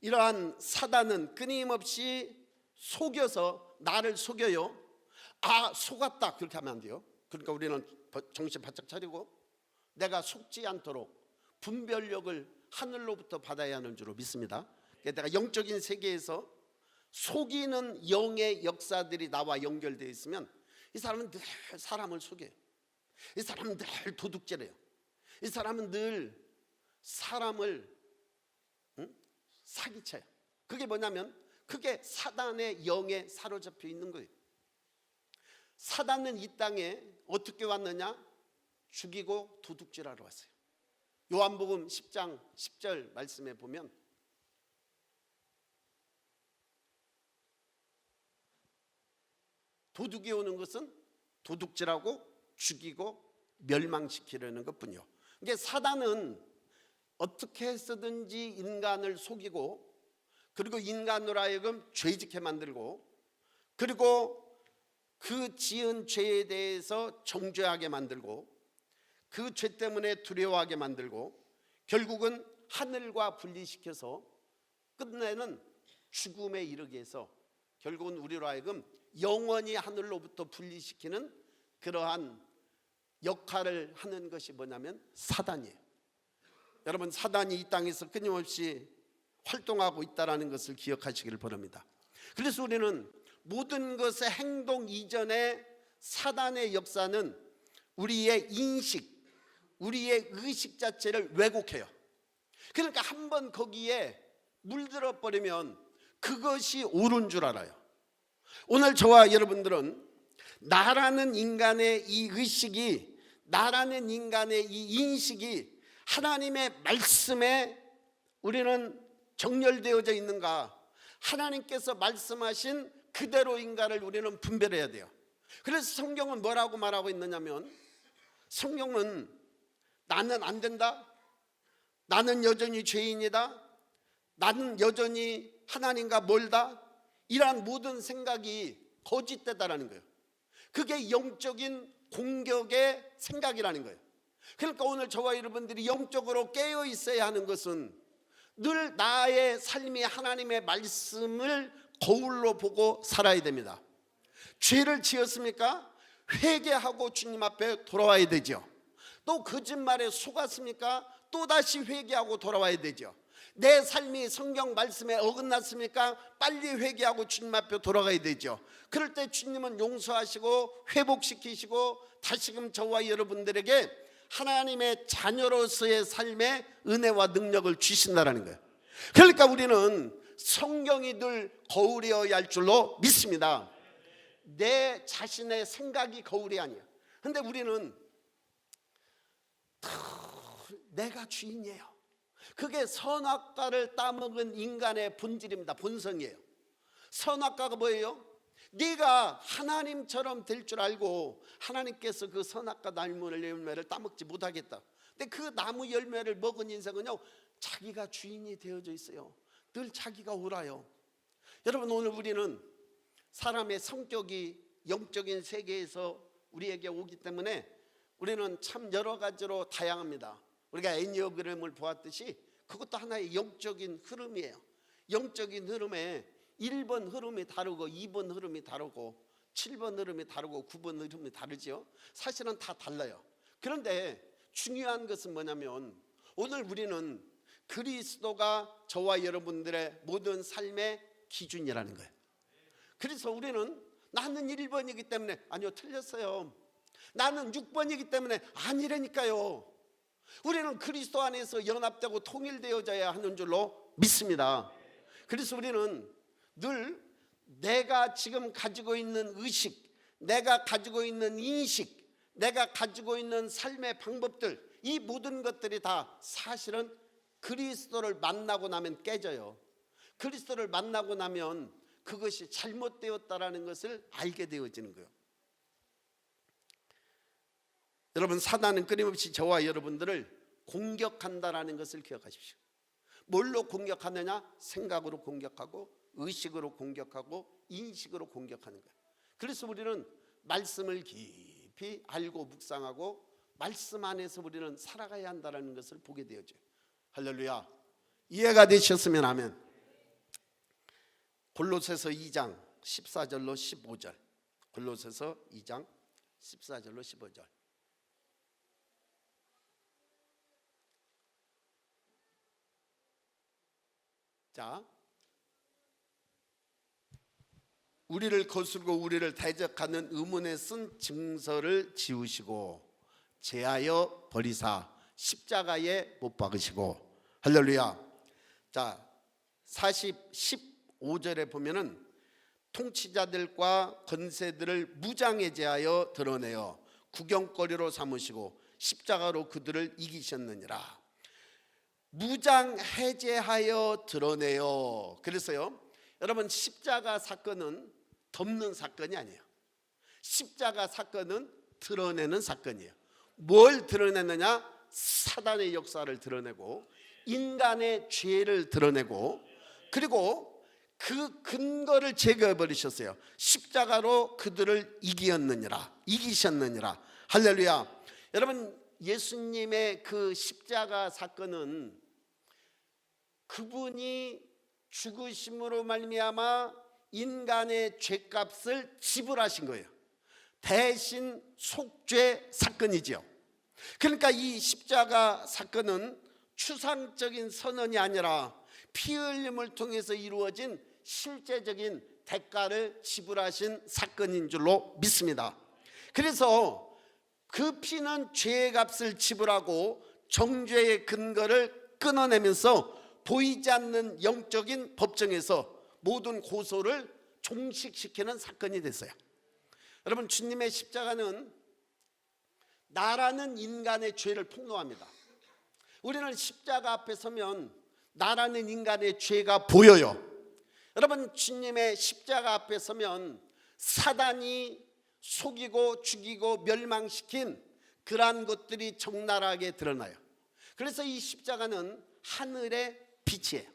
S5: 이러한 사단은 끊임없이 속여서 나를 속여요. 아, 속았다, 그렇게 하면 안 돼요. 그러니까 우리는 정신 바짝 차리고 내가 속지 않도록 분별력을 하늘로부터 받아야 하는 줄로 믿습니다. 내가 영적인 세계에서 속이는 영의 역사들이 나와 연결되어 있으면 이 사람은 늘 사람을 속여요. 이 사람은 늘 도둑질해요. 이 사람은 늘 사람을 사기쳐요. 그게 뭐냐면 그게 사단의 영에 사로잡혀 있는 거예요. 사단은 이 땅에 어떻게 왔느냐? 죽이고 도둑질하러 왔어요. 요한복음 10장 10절 말씀에 보면 도둑이 오는 것은 도둑질하고 죽이고 멸망시키려는 것뿐이요. 그러니까 사단은 어떻게 해서든지 인간을 속이고, 그리고 인간으로 하여금 죄짓게 만들고, 그리고 그 지은 죄에 대해서 정죄하게 만들고, 그 죄 때문에 두려워하게 만들고, 결국은 하늘과 분리시켜서 끝내는 죽음에 이르게 해서 결국은 우리로 하여금 영원히 하늘로부터 분리시키는 그러한 역할을 하는 것이 뭐냐면 사단이에요. 여러분, 사단이 이 땅에서 끊임없이 활동하고 있다는 것을 기억하시기를 바랍니다. 그래서 우리는 모든 것의 행동 이전에 사단의 역사는 우리의 인식, 우리의 의식 자체를 왜곡해요. 그러니까 한번 거기에 물들어 버리면 그것이 옳은 줄 알아요. 오늘 저와 여러분들은 나라는 인간의 이 의식이, 나라는 인간의 이 인식이 하나님의 말씀에 우리는 정렬되어져 있는가, 하나님께서 말씀하신 그대로인가를 우리는 분별해야 돼요. 그래서 성경은 뭐라고 말하고 있느냐면, 성경은 나는 안 된다, 나는 여전히 죄인이다, 나는 여전히 하나님과 멀다, 이러한 모든 생각이 거짓되다라는 거예요. 그게 영적인 공격의 생각이라는 거예요. 그러니까 오늘 저와 여러분들이 영적으로 깨어 있어야 하는 것은 늘 나의 삶이 하나님의 말씀을 거울로 보고 살아야 됩니다. 죄를 지었습니까? 회개하고 주님 앞에 돌아와야 되죠. 또 거짓말에 속았습니까? 또다시 회개하고 돌아와야 되죠. 내 삶이 성경 말씀에 어긋났습니까? 빨리 회개하고 주님 앞에 돌아가야 되죠. 그럴 때 주님은 용서하시고 회복시키시고 다시금 저와 여러분들에게 하나님의 자녀로서의 삶의 은혜와 능력을 주신다는 거예요. 그러니까 우리는 성경이 늘 거울이어야 할 줄로 믿습니다. 내 자신의 생각이 거울이 아니야. 근데 우리는 내가 주인이에요. 그게 선악과를 따먹은 인간의 본질입니다. 본성이에요. 선악과가 뭐예요? 네가 하나님처럼 될 줄 알고 하나님께서 그 선악과 나무 열매를 따먹지 못하겠다. 근데 그 나무 열매를 먹은 인생은요, 자기가 주인이 되어져 있어요. 늘 자기가 옳아요. 여러분, 오늘 우리는 사람의 성격이 영적인 세계에서 우리에게 오기 때문에 우리는 참 여러 가지로 다양합니다. 우리가 애니어그램을 보았듯이 그것도 하나의 영적인 흐름이에요. 영적인 흐름에 1번 흐름이 다르고 2번 흐름이 다르고 7번 흐름이 다르고 9번 흐름이 다르죠. 사실은 다 달라요. 그런데 중요한 것은 뭐냐면 오늘 우리는 그리스도가 저와 여러분들의 모든 삶의 기준이라는 거예요. 그래서 우리는 나는 1번이기 때문에, 아니요, 틀렸어요. 나는 6번이기 때문에 아니라니까요. 우리는 그리스도 안에서 연합되고 통일되어져야 하는 줄로 믿습니다. 그래서 우리는 늘 내가 지금 가지고 있는 의식, 내가 가지고 있는 인식, 내가 가지고 있는 삶의 방법들, 이 모든 것들이 다 사실은 그리스도를 만나고 나면 깨져요. 그리스도를 만나고 나면 그것이 잘못되었다라는 것을 알게 되어지는 거예요. 여러분, 사단은 끊임없이 저와 여러분들을 공격한다라는 것을 기억하십시오. 뭘로 공격하느냐? 생각으로 공격하고 의식으로 공격하고 인식으로 공격하는 거예요. 그래서 우리는 말씀을 깊이 알고 묵상하고 말씀 안에서 우리는 살아가야 한다는 것을 보게 되어져요. 할렐루야. 이해가 되셨으면 아멘. 골로새서 2장 14절로 15절. 골로새서 2장 14절로 15절. 자, 우리를 거스르고 우리를 대적하는 의문에 쓴 증서를 지우시고 제하여 버리사 십자가에 못 박으시고. 할렐루야. 자, 15절에 보면은 통치자들과 권세들을 무장에 제하여 드러내어 구경거리로 삼으시고 십자가로 그들을 이기셨느니라. 무장 해제하여 드러내요. 그래서요, 여러분, 십자가 사건은 덮는 사건이 아니에요. 십자가 사건은 드러내는 사건이에요. 뭘 드러내느냐? 사단의 역사를 드러내고 인간의 죄를 드러내고, 그리고 그 근거를 제거해 버리셨어요. 십자가로 그들을 이기셨느니라. 할렐루야. 여러분, 예수님의 그 십자가 사건은 그분이 죽으심으로 말미암아 인간의 죄값을 지불하신 거예요. 대신 속죄 사건이지요. 그러니까 이 십자가 사건은 추상적인 선언이 아니라 피 흘림을 통해서 이루어진 실제적인 대가를 지불하신 사건인 줄로 믿습니다. 그래서 그 피는 죄의 값을 지불하고 정죄의 근거를 끊어내면서 보이지 않는 영적인 법정에서 모든 고소를 종식시키는 사건이 됐어요. 여러분, 주님의 십자가는 나라는 인간의 죄를 폭로합니다. 우리는 십자가 앞에 서면 나라는 인간의 죄가 보여요. 여러분, 주님의 십자가 앞에 서면 사단이 속이고 죽이고 멸망시킨 그러한 것들이 적나라하게 드러나요. 그래서 이 십자가는 하늘의 빛이에요.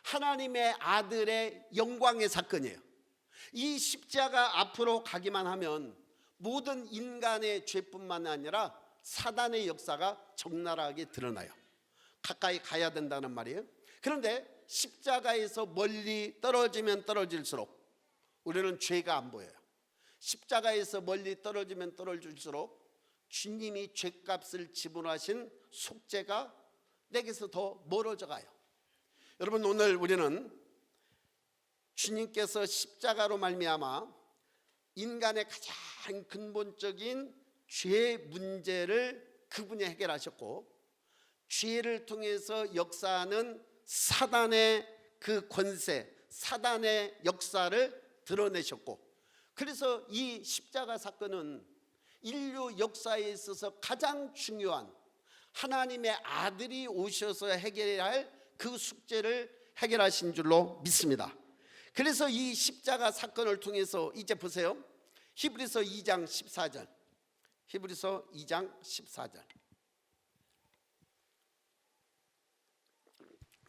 S5: 하나님의 아들의 영광의 사건이에요. 이 십자가 앞으로 가기만 하면 모든 인간의 죄뿐만 아니라 사단의 역사가 적나라하게 드러나요. 가까이 가야 된다는 말이에요. 그런데 십자가에서 멀리 떨어지면 떨어질수록 우리는 죄가 안 보여요. 십자가에서 멀리 떨어지면 떨어질수록 주님이 죄값을 지불하신 속죄가 내게서 더 멀어져 가요. 여러분, 오늘 우리는 주님께서 십자가로 말미암아 인간의 가장 근본적인 죄 문제를 그분이 해결하셨고, 죄를 통해서 역사하는 사단의 그 권세, 사단의 역사를 드러내셨고, 그래서 이 십자가 사건은 인류 역사에 있어서 가장 중요한 하나님의 아들이 오셔서 해결해야 할 그 숙제를 해결하신 줄로 믿습니다. 그래서 이 십자가 사건을 통해서 이제 보세요. 히브리서 2장 14절. 히브리서 2장 14절.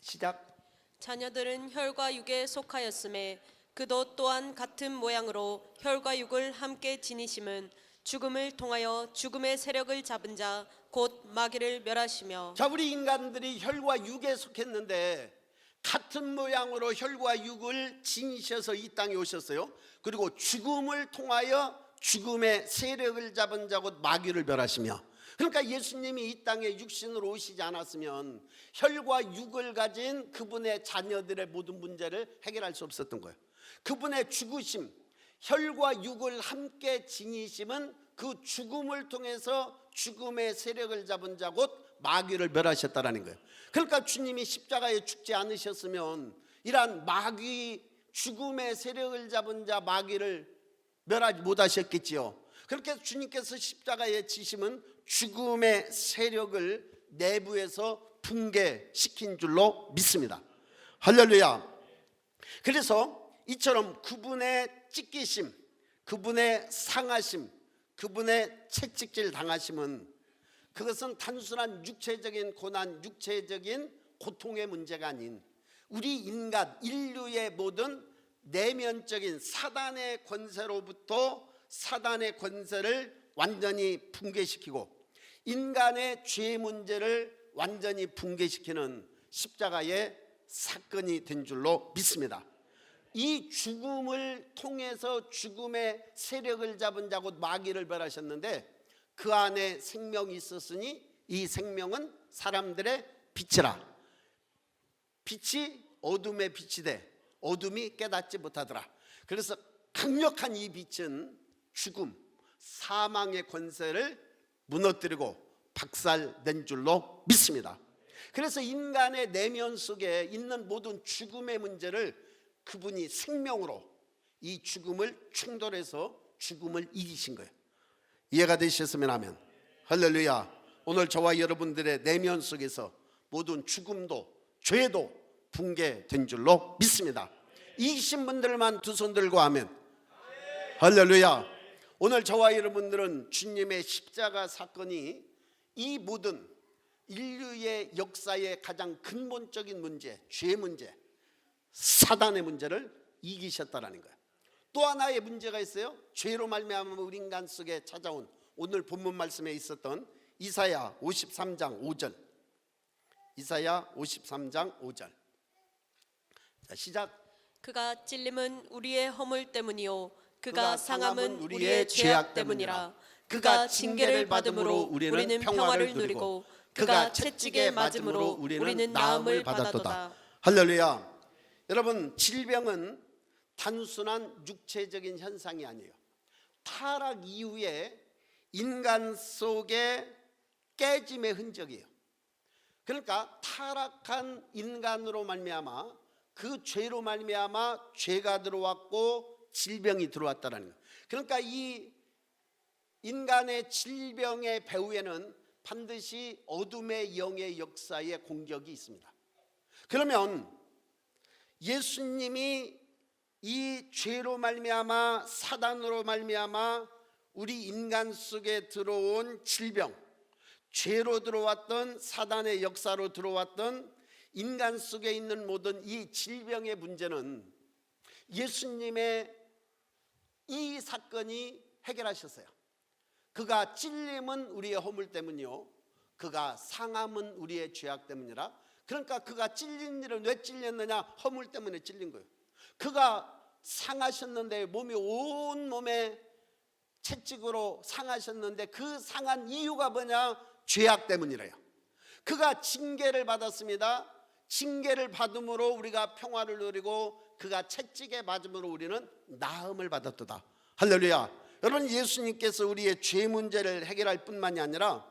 S5: 시작.
S2: 자녀들은 혈과 육에 속하였음에 그도 또한 같은 모양으로 혈과 육을 함께 지니심은 죽음을 통하여 죽음의 세력을 잡은 자 곧 마귀를 멸하시며.
S5: 자, 우리 인간들이 혈과 육에 속했는데 같은 모양으로 혈과 육을 지니셔서 이 땅에 오셨어요. 그리고 죽음을 통하여 죽음의 세력을 잡은 자 곧 마귀를 멸하시며. 그러니까 예수님이 이 땅에 육신으로 오시지 않았으면 혈과 육을 가진 그분의 자녀들의 모든 문제를 해결할 수 없었던 거예요. 그분의 죽으심, 혈과 육을 함께 지니심은 그 죽음을 통해서 죽음의 세력을 잡은 자 곧 마귀를 멸하셨다라는 거예요. 그러니까 주님이 십자가에 죽지 않으셨으면 이러한 마귀, 죽음의 세력을 잡은 자 마귀를 멸하지 못하셨겠지요. 그렇게 주님께서 십자가에 지심은 죽음의 세력을 내부에서 붕괴시킨 줄로 믿습니다. 할렐루야. 그래서 이처럼 그분의 찢기심, 그분의 상하심, 그분의 채찍질 당하심은 그것은 단순한 육체적인 고난, 육체적인 고통의 문제가 아닌 우리 인간, 인류의 모든 내면적인 사단의 권세로부터 사단의 권세를 완전히 붕괴시키고 인간의 죄 문제를 완전히 붕괴시키는 십자가의 사건이 된 줄로 믿습니다. 이 죽음을 통해서 죽음의 세력을 잡은 자 곧 마귀를 멸하셨는데 그 안에 생명이 있었으니 이 생명은 사람들의 빛이라. 빛이 어둠의 빛이 돼 어둠이 깨닫지 못하더라. 그래서 강력한 이 빛은 죽음, 사망의 권세를 무너뜨리고 박살낸 줄로 믿습니다. 그래서 인간의 내면 속에 있는 모든 죽음의 문제를 그분이 생명으로 이 죽음을 충돌해서 죽음을 이기신 거예요. 이해가 되셨으면 하면 할렐루야. 오늘 저와 여러분들의 내면 속에서 모든 죽음도 죄도 붕괴된 줄로 믿습니다. 이기신 분들만 두 손 들고 하면 할렐루야. 오늘 저와 여러분들은 주님의 십자가 사건이 이 모든 인류의 역사의 가장 근본적인 문제, 죄 문제, 사단의 문제를 이기셨다라는 거예요. 또 하나의 문제가 있어요. 죄로 말미암아 우리 인간 속에 찾아온 오늘 본문 말씀에 있었던 이사야 53장 5절. 이사야 53장 5절. 자, 시작.
S2: 그가 찔림은 우리의 허물 때문이요
S5: 그가
S2: 그가 상함은 우리의 죄악 때문이라. 그가 징계를 받음으로 우리는 평화를 누리고 그가 채찍에 맞음으로 우리는 나음을 받았도다.
S5: 할렐루야. 여러분, 질병은 단순한 육체적인 현상이 아니에요. 타락 이후에 인간 속에 깨짐의 흔적이에요. 그러니까 타락한 인간으로 말미암아 그 죄로 말미암아 죄가 들어왔고 질병이 들어왔다라는 거예요. 그러니까 이 인간의 질병의 배후에는 반드시 어둠의 영의 역사의 공격이 있습니다. 그러면 예수님이 이 죄로 말미암아 사단으로 말미암아 우리 인간 속에 들어온 질병, 죄로 들어왔던 사단의 역사로 들어왔던 인간 속에 있는 모든 이 질병의 문제는 예수님의 이 사건이 해결하셨어요. 그가 찔림은 우리의 허물 때문이요 그가 상함은 우리의 죄악 때문이라. 그러니까 그가 찔린 일은 왜 찔렸느냐? 허물 때문에 찔린 거예요. 그가 상하셨는데 몸이 온 몸에 채찍으로 상하셨는데 그 상한 이유가 뭐냐? 죄악 때문이래요. 그가 징계를 받았습니다. 징계를 받음으로 우리가 평화를 누리고 그가 채찍에 맞음으로 우리는 나음을 받았도다. 할렐루야. 여러분, 예수님께서 우리의 죄 문제를 해결할 뿐만이 아니라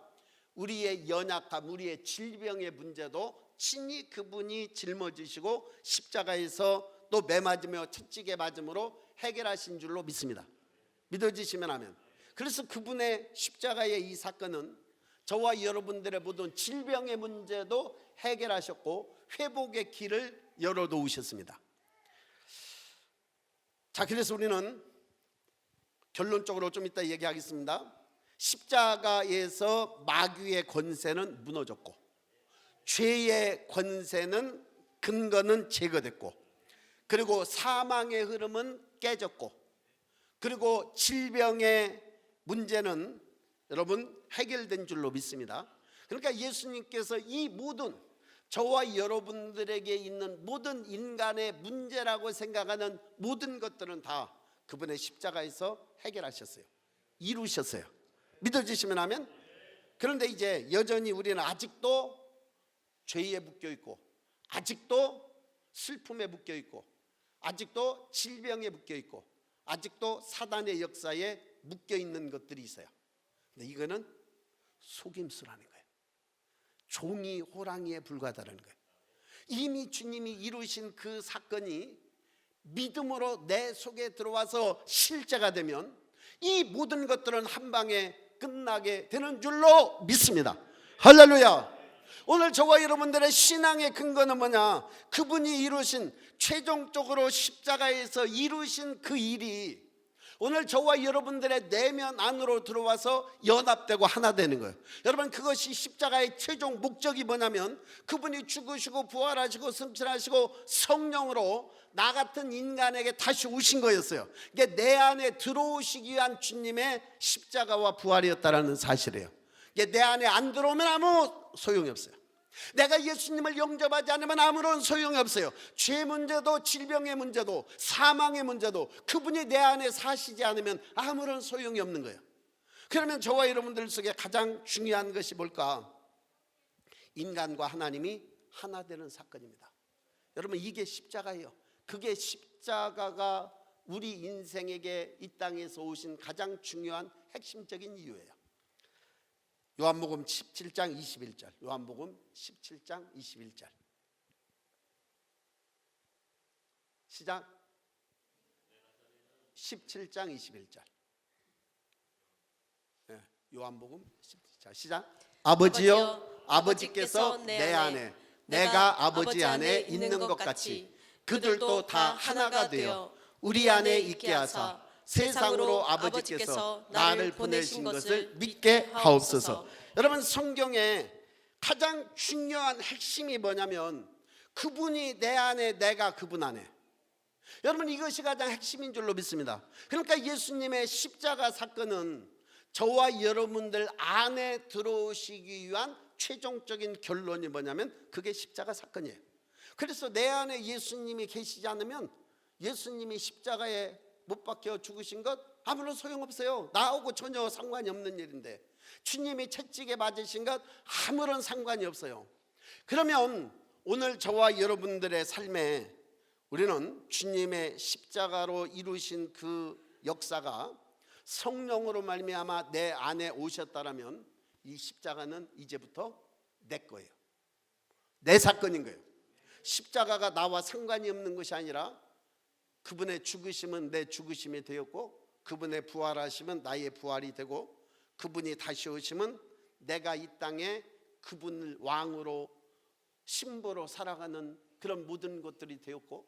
S5: 우리의 연약함, 우리의 질병의 문제도 친히 그분이 짊어지시고 십자가에서 또 매맞으며 채찍에 맞음으로 해결하신 줄로 믿습니다. 믿어지시면 아멘. 그래서 그분의 십자가의 이 사건은 저와 여러분들의 모든 질병의 문제도 해결하셨고 회복의 길을 열어놓으셨습니다. 자, 그래서 우리는 결론적으로 좀 이따 얘기하겠습니다. 십자가에서 마귀의 권세는 무너졌고 죄의 권세는 근거는 제거됐고 그리고 사망의 흐름은 깨졌고 그리고 질병의 문제는 여러분 해결된 줄로 믿습니다. 그러니까 예수님께서 이 모든 저와 여러분들에게 있는 모든 인간의 문제라고 생각하는 모든 것들은 다 그분의 십자가에서 해결하셨어요. 이루셨어요. 믿어지시면 하면. 그런데 이제 여전히 우리는 아직도 죄에 묶여 있고 아직도 슬픔에 묶여 있고 아직도 질병에 묶여 있고 아직도 사단의 역사에 묶여 있는 것들이 있어요. 근데 이거는 속임수라는 거예요. 종이 호랑이에 불과하다는 거예요. 이미 주님이 이루신 그 사건이 믿음으로 내 속에 들어와서 실제가 되면 이 모든 것들은 한 방에 끝나게 되는 줄로 믿습니다. 할렐루야. 오늘 저와 여러분들의 신앙의 근거는 뭐냐? 그분이 이루신 최종적으로 십자가에서 이루신 그 일이 오늘 저와 여러분들의 내면 안으로 들어와서 연합되고 하나 되는 거예요. 여러분, 그것이 십자가의 최종 목적이 뭐냐면 그분이 죽으시고 부활하시고 승천하시고 성령으로 나 같은 인간에게 다시 오신 거였어요. 이게 내 안에 들어오시기 위한 주님의 십자가와 부활이었다라는 사실이에요. 이게 내 안에 안 들어오면 아무 소용이 없어요. 내가 예수님을 영접하지 않으면 아무런 소용이 없어요. 죄 문제도 질병의 문제도 사망의 문제도 그분이 내 안에 사시지 않으면 아무런 소용이 없는 거예요. 그러면 저와 여러분들 속에 가장 중요한 것이 뭘까? 인간과 하나님이 하나 되는 사건입니다. 여러분, 이게 십자가예요. 그게 십자가가 우리 인생에게 이 땅에서 오신 가장 중요한 핵심적인 이유예요. 요한복음 17장 21절. 요한복음 17장 21절. 시작. 17장 21절. 네, 요한복음 17장 시작. 아버지여, 아버지께서 내 안에 내가 아버지 안에 있는 것 같이 그들도 다 하나가 되어 우리 안에 있게 하사 세상으로 아버지께서 나를 보내신 것을 믿게 하옵소서. 여러분, 성경에 가장 중요한 핵심이 뭐냐면 그분이 내 안에, 내가 그분 안에. 여러분, 이것이 가장 핵심인 줄로 믿습니다. 그러니까 예수님의 십자가 사건은 저와 여러분들 안에 들어오시기 위한 최종적인 결론이 뭐냐면 그게 십자가 사건이에요. 그래서 내 안에 예수님이 계시지 않으면 예수님이 십자가에 못 박혀 죽으신 것 아무런 소용없어요. 나하고 전혀 상관이 없는 일인데, 주님이 채찍에 맞으신 것 아무런 상관이 없어요. 그러면 오늘 저와 여러분들의 삶에 우리는 주님의 십자가로 이루신 그 역사가 성령으로 말미암아 내 안에 오셨다라면 이 십자가는 이제부터 내 거예요. 내 사건인 거예요. 십자가가 나와 상관이 없는 것이 아니라 그분의 죽으심은 내 죽으심이 되었고, 그분의 부활하심은 나의 부활이 되고, 그분이 다시 오시면 내가 이 땅에 그분을 왕으로 신부로 살아가는 그런 모든 것들이 되었고,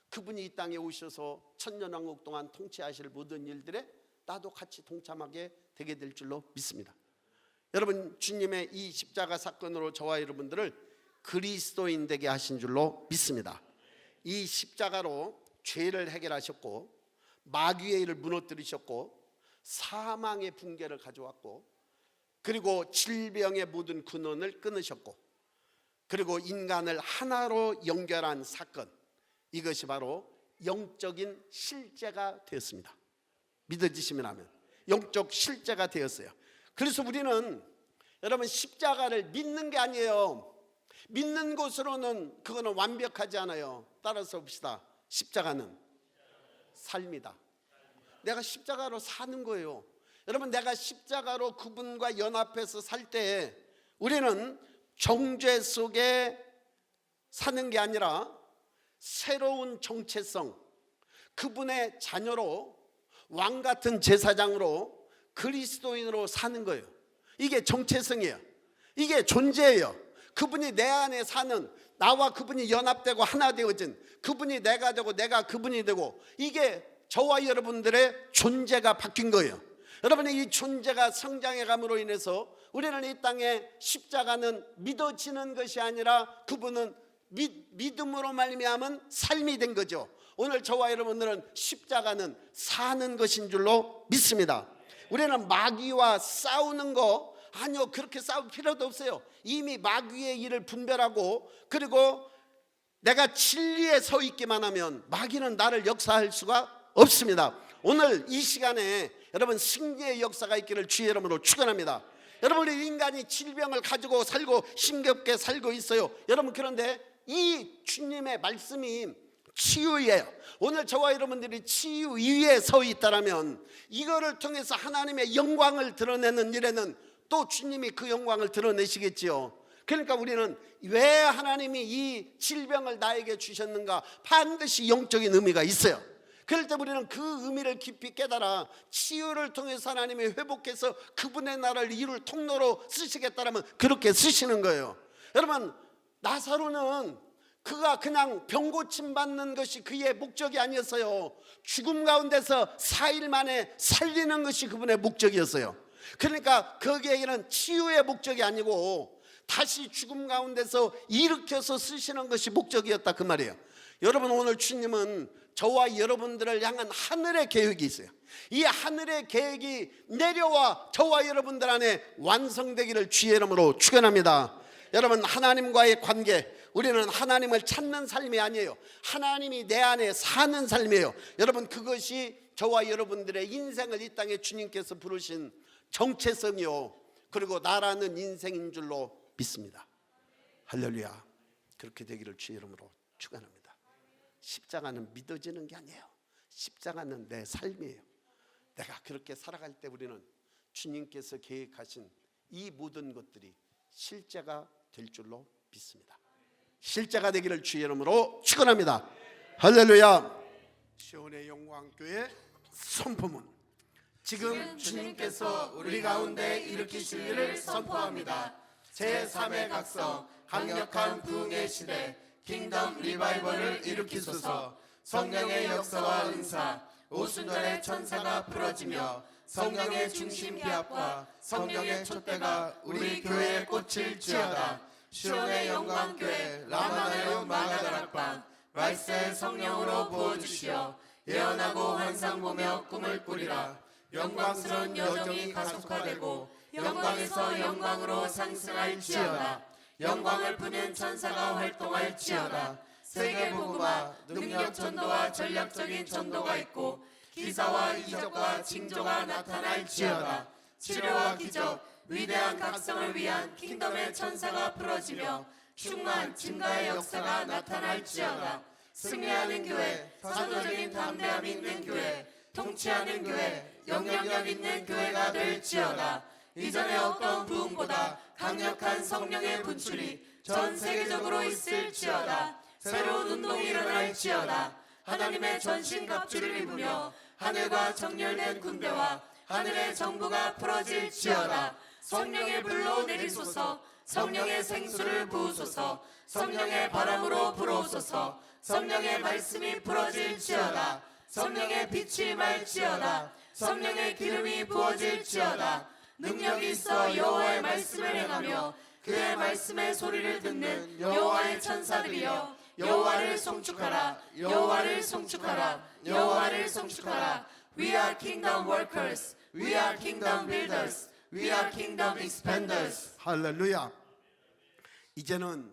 S5: 그분이 이 땅에 오셔서 천년왕국 동안 통치하실 모든 일들에 나도 같이 동참하게 되게 될 줄로 믿습니다. 여러분, 주님의 이 십자가 사건으로 저와 여러분들을 그리스도인 되게 하신 줄로 믿습니다. 이 십자가로 죄를 해결하셨고, 마귀의 일을 무너뜨리셨고, 사망의 붕괴를 가져왔고, 그리고 질병의 모든 근원을 끊으셨고, 그리고 인간을 하나로 연결한 사건, 이것이 바로 영적인 실제가 되었습니다. 믿어지시면 하면 영적 실제가 되었어요. 그래서 우리는 여러분 십자가를 믿는 게 아니에요. 믿는 것으로는 그거는 완벽하지 않아요. 따라서 봅시다. 십자가는 삶이다. 내가 십자가로 사는 거예요. 여러분, 내가 십자가로 그분과 연합해서 살 때 우리는 정죄 속에 사는 게 아니라 새로운 정체성, 그분의 자녀로, 왕 같은 제사장으로, 그리스도인으로 사는 거예요. 이게 정체성이에요. 이게 존재예요. 그분이 내 안에 사는, 나와 그분이 연합되고 하나 되어진, 그분이 내가 되고 내가 그분이 되고, 이게 저와 여러분들의 존재가 바뀐 거예요. 여러분의 이 존재가 성장해 감으로 인해서 우리는 이 땅에 십자가는 믿어지는 것이 아니라 그분은 믿음으로 말미암은 삶이 된 거죠. 오늘 저와 여러분들은 십자가는 사는 것인 줄로 믿습니다. 우리는 마귀와 싸우는 거 아니요, 그렇게 싸울 필요도 없어요. 이미 마귀의 일을 분별하고, 그리고 내가 진리에 서 있기만 하면 마귀는 나를 역사할 수가 없습니다. 오늘 이 시간에 여러분 승리의 역사가 있기를 주의 이름으로 축원합니다. 여러분, 우리 인간이 질병을 가지고 살고 힘겹게 살고 있어요. 여러분, 그런데 이 주님의 말씀이 치유예요. 오늘 저와 여러분들이 치유 위에 서 있다라면 이거를 통해서 하나님의 영광을 드러내는 일에는 또 주님이 그 영광을 드러내시겠지요. 그러니까 우리는 왜 하나님이 이 질병을 나에게 주셨는가, 반드시 영적인 의미가 있어요. 그럴 때 우리는 그 의미를 깊이 깨달아 치유를 통해서 하나님이 회복해서 그분의 나라를 이룰 통로로 쓰시겠다라면 그렇게 쓰시는 거예요. 여러분, 나사로는 그가 그냥 병고침 받는 것이 그의 목적이 아니었어요. 죽음 가운데서 4일 만에 살리는 것이 그분의 목적이었어요. 그러니까 거기에는 치유의 목적이 아니고 다시 죽음 가운데서 일으켜서 쓰시는 것이 목적이었다, 그 말이에요. 여러분, 오늘 주님은 저와 여러분들을 향한 하늘의 계획이 있어요. 이 하늘의 계획이 내려와 저와 여러분들 안에 완성되기를 주의 이름으로 축원합니다. 여러분, 하나님과의 관계, 우리는 하나님을 찾는 삶이 아니에요. 하나님이 내 안에 사는 삶이에요. 여러분, 그것이 저와 여러분들의 인생을 이 땅에 주님께서 부르신 정체성이요, 그리고 나라는 인생인 줄로 믿습니다. 할렐루야. 그렇게 되기를 주의 이름으로 축원합니다. 십자가는 믿어지는 게 아니에요. 십자가는 내 삶이에요. 내가 그렇게 살아갈 때 우리는 주님께서 계획하신 이 모든 것들이 실제가 될 줄로 믿습니다. 실제가 되기를 주의 이름으로 축원합니다. 할렐루야. 시온의 영광교회 선포문, 지금 주님께서 우리 가운데 일으키실 일을 선포합니다. 제3의 각성, 강력한 부흥의 시대, 킹덤 리바이벌을 일으키소서. 성령의 역사와 은사,
S3: 오순절에 천사가 풀어지며 성령의 중심 기합과 성령의 촛대가 우리 교회에 꽂힐지어다. 시온의 영광교회 라마나요 마가다락방 말세 성령으로 부어주시어 예언하고 환상 보며 꿈을 꾸리라. 영광스러운 여정이 가속화되고 영광에서 영광으로 상승할지어다. 영광을 푸는 천사가 활동할지어다. 세계복음화 능력 전도와 전략적인 전도가 있고 기사와 이적과 징조가 나타날지어다. 치료와 기적 위대한 각성을 위한 킹덤의 천사가 풀어지며 충만 증가의 역사가 나타날지어다. 승리하는 교회, 사도적인 담대함 있는 교회, 통치하는 교회, 영향력 있는 교회가 될지어다. 이전의 어떤 부흥보다 강력한 성령의 분출이 전 세계적으로 있을지어다. 새로운 운동이 일어날지어다. 하나님의 전신 갑주를 입으며 하늘과 정렬된 군대와 하늘의 정부가 풀어질지어다. 성령의 불로 내리소서. 성령의 생수를 부으소서. 성령의 바람으로 불어오소서. 성령의 말씀이 풀어질지어다. 성령의 빛이 말지어다. 성령의 기름이 부어질지어다. 능력이 있어 여호와의 말씀을 행하며 그의 말씀의 소리를 듣는 여호와의 천사들이여 여호와를 송축하라. 여호와를 송축하라. 여호와를 송축하라. We are kingdom workers. We are kingdom builders. We are kingdom expanders.
S5: 할렐루야. 이제는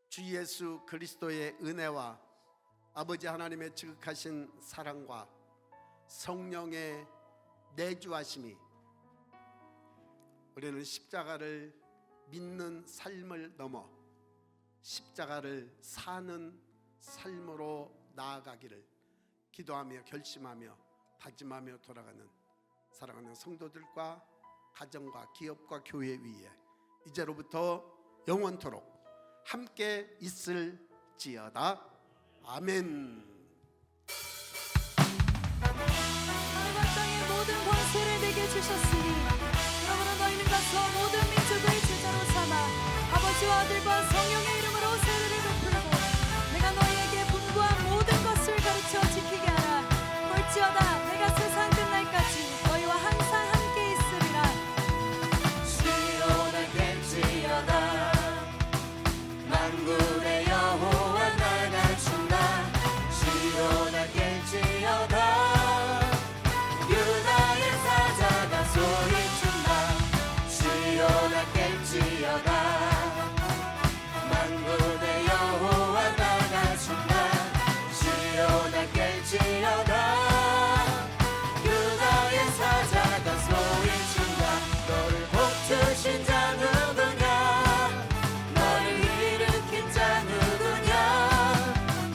S5: 주 예수 그리스도의 은혜와 아버지 하나님의 지극하신 사랑과 성령의 내주하심이 우리는 십자가를 믿는 삶을 넘어 십자가를 사는 삶으로 나아가기를 기도하며 결심하며 다짐하며 돌아가는 사랑하는 성도들과 가정과 기업과 교회 위에 이제로부터 영원토록 함께 있을지어다. 아멘.
S1: 하늘과 땅의 모든 권세를 내게 주셨으니 그러므로 너희는 가서 모든 민족을 제자로 삼아 아버지와 아들과 성령의 이름으로 세례를 베풀고 내가 너희에게 분부한 모든 것을 가르쳐 지키게 하라. 볼지어다 내가 세상 끝날까지 너희와 항상 함께 있으리라.
S3: 시온하겠지어다. 만군의 여호와 날 갖춘다. 시온하겠지어다. 유다의 사자가 소리친다. 시온하겠지어다. 만군의 여호와 날 갖춘다. 시온하겠지어다. 유다의 사자가 소리친다. 너를 복주신 자 누구냐? 너를 일으킨 자 누구냐?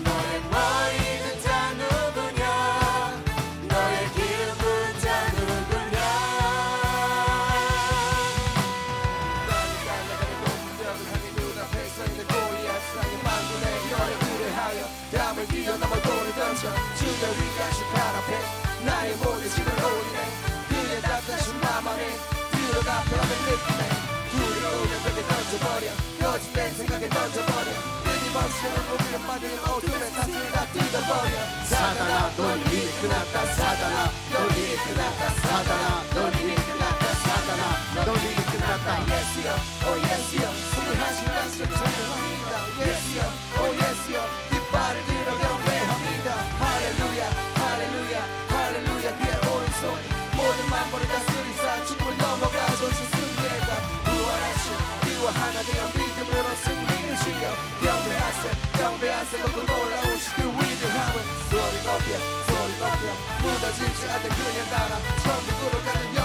S3: 너의 머리 든 자 누구냐? 너의 기름 부은 자 누구냐? 너를 갈라가는 공들을 향해 눈앞에 서있는 골리앗 상의 만군의 열에 의뢰하여 담을 뛰어넘어 돌을 던져 주의 위가신 발 앞에 나의 모든 짐을 올리네. 그의 따뜻하신 맘 안에 들어가 편함을 느끼네. 두려우면 벽에 던져버려. 거짓된 생각에 던져버려. 끊임없이 우리를 만드는 어둠의 탓을 다 뜯어버려. 사단아 넌 이미 끝났다. 사단아 넌 이미 끝났다. 사단아 넌 이미 끝났다. 사단아 넌 이미 끝났다. 예수여 오 예수여 승리하신 말씀 찬양합니다. 예수여 오 예수여 깃발을 들어 경배합니다. 할렐루야 할렐루야 할렐루야 그의 오른손이 모든 만물을 다스리사 죽음을 넘어가 전신 승리했다. 부활하신 그와 하나 되어 믿음으로 승리를 지켜 경배하세 경배하세 높고 놀라우신 그 위대함을 소리 높여 무너지지 않는 그의 나라 천국으로 가는 영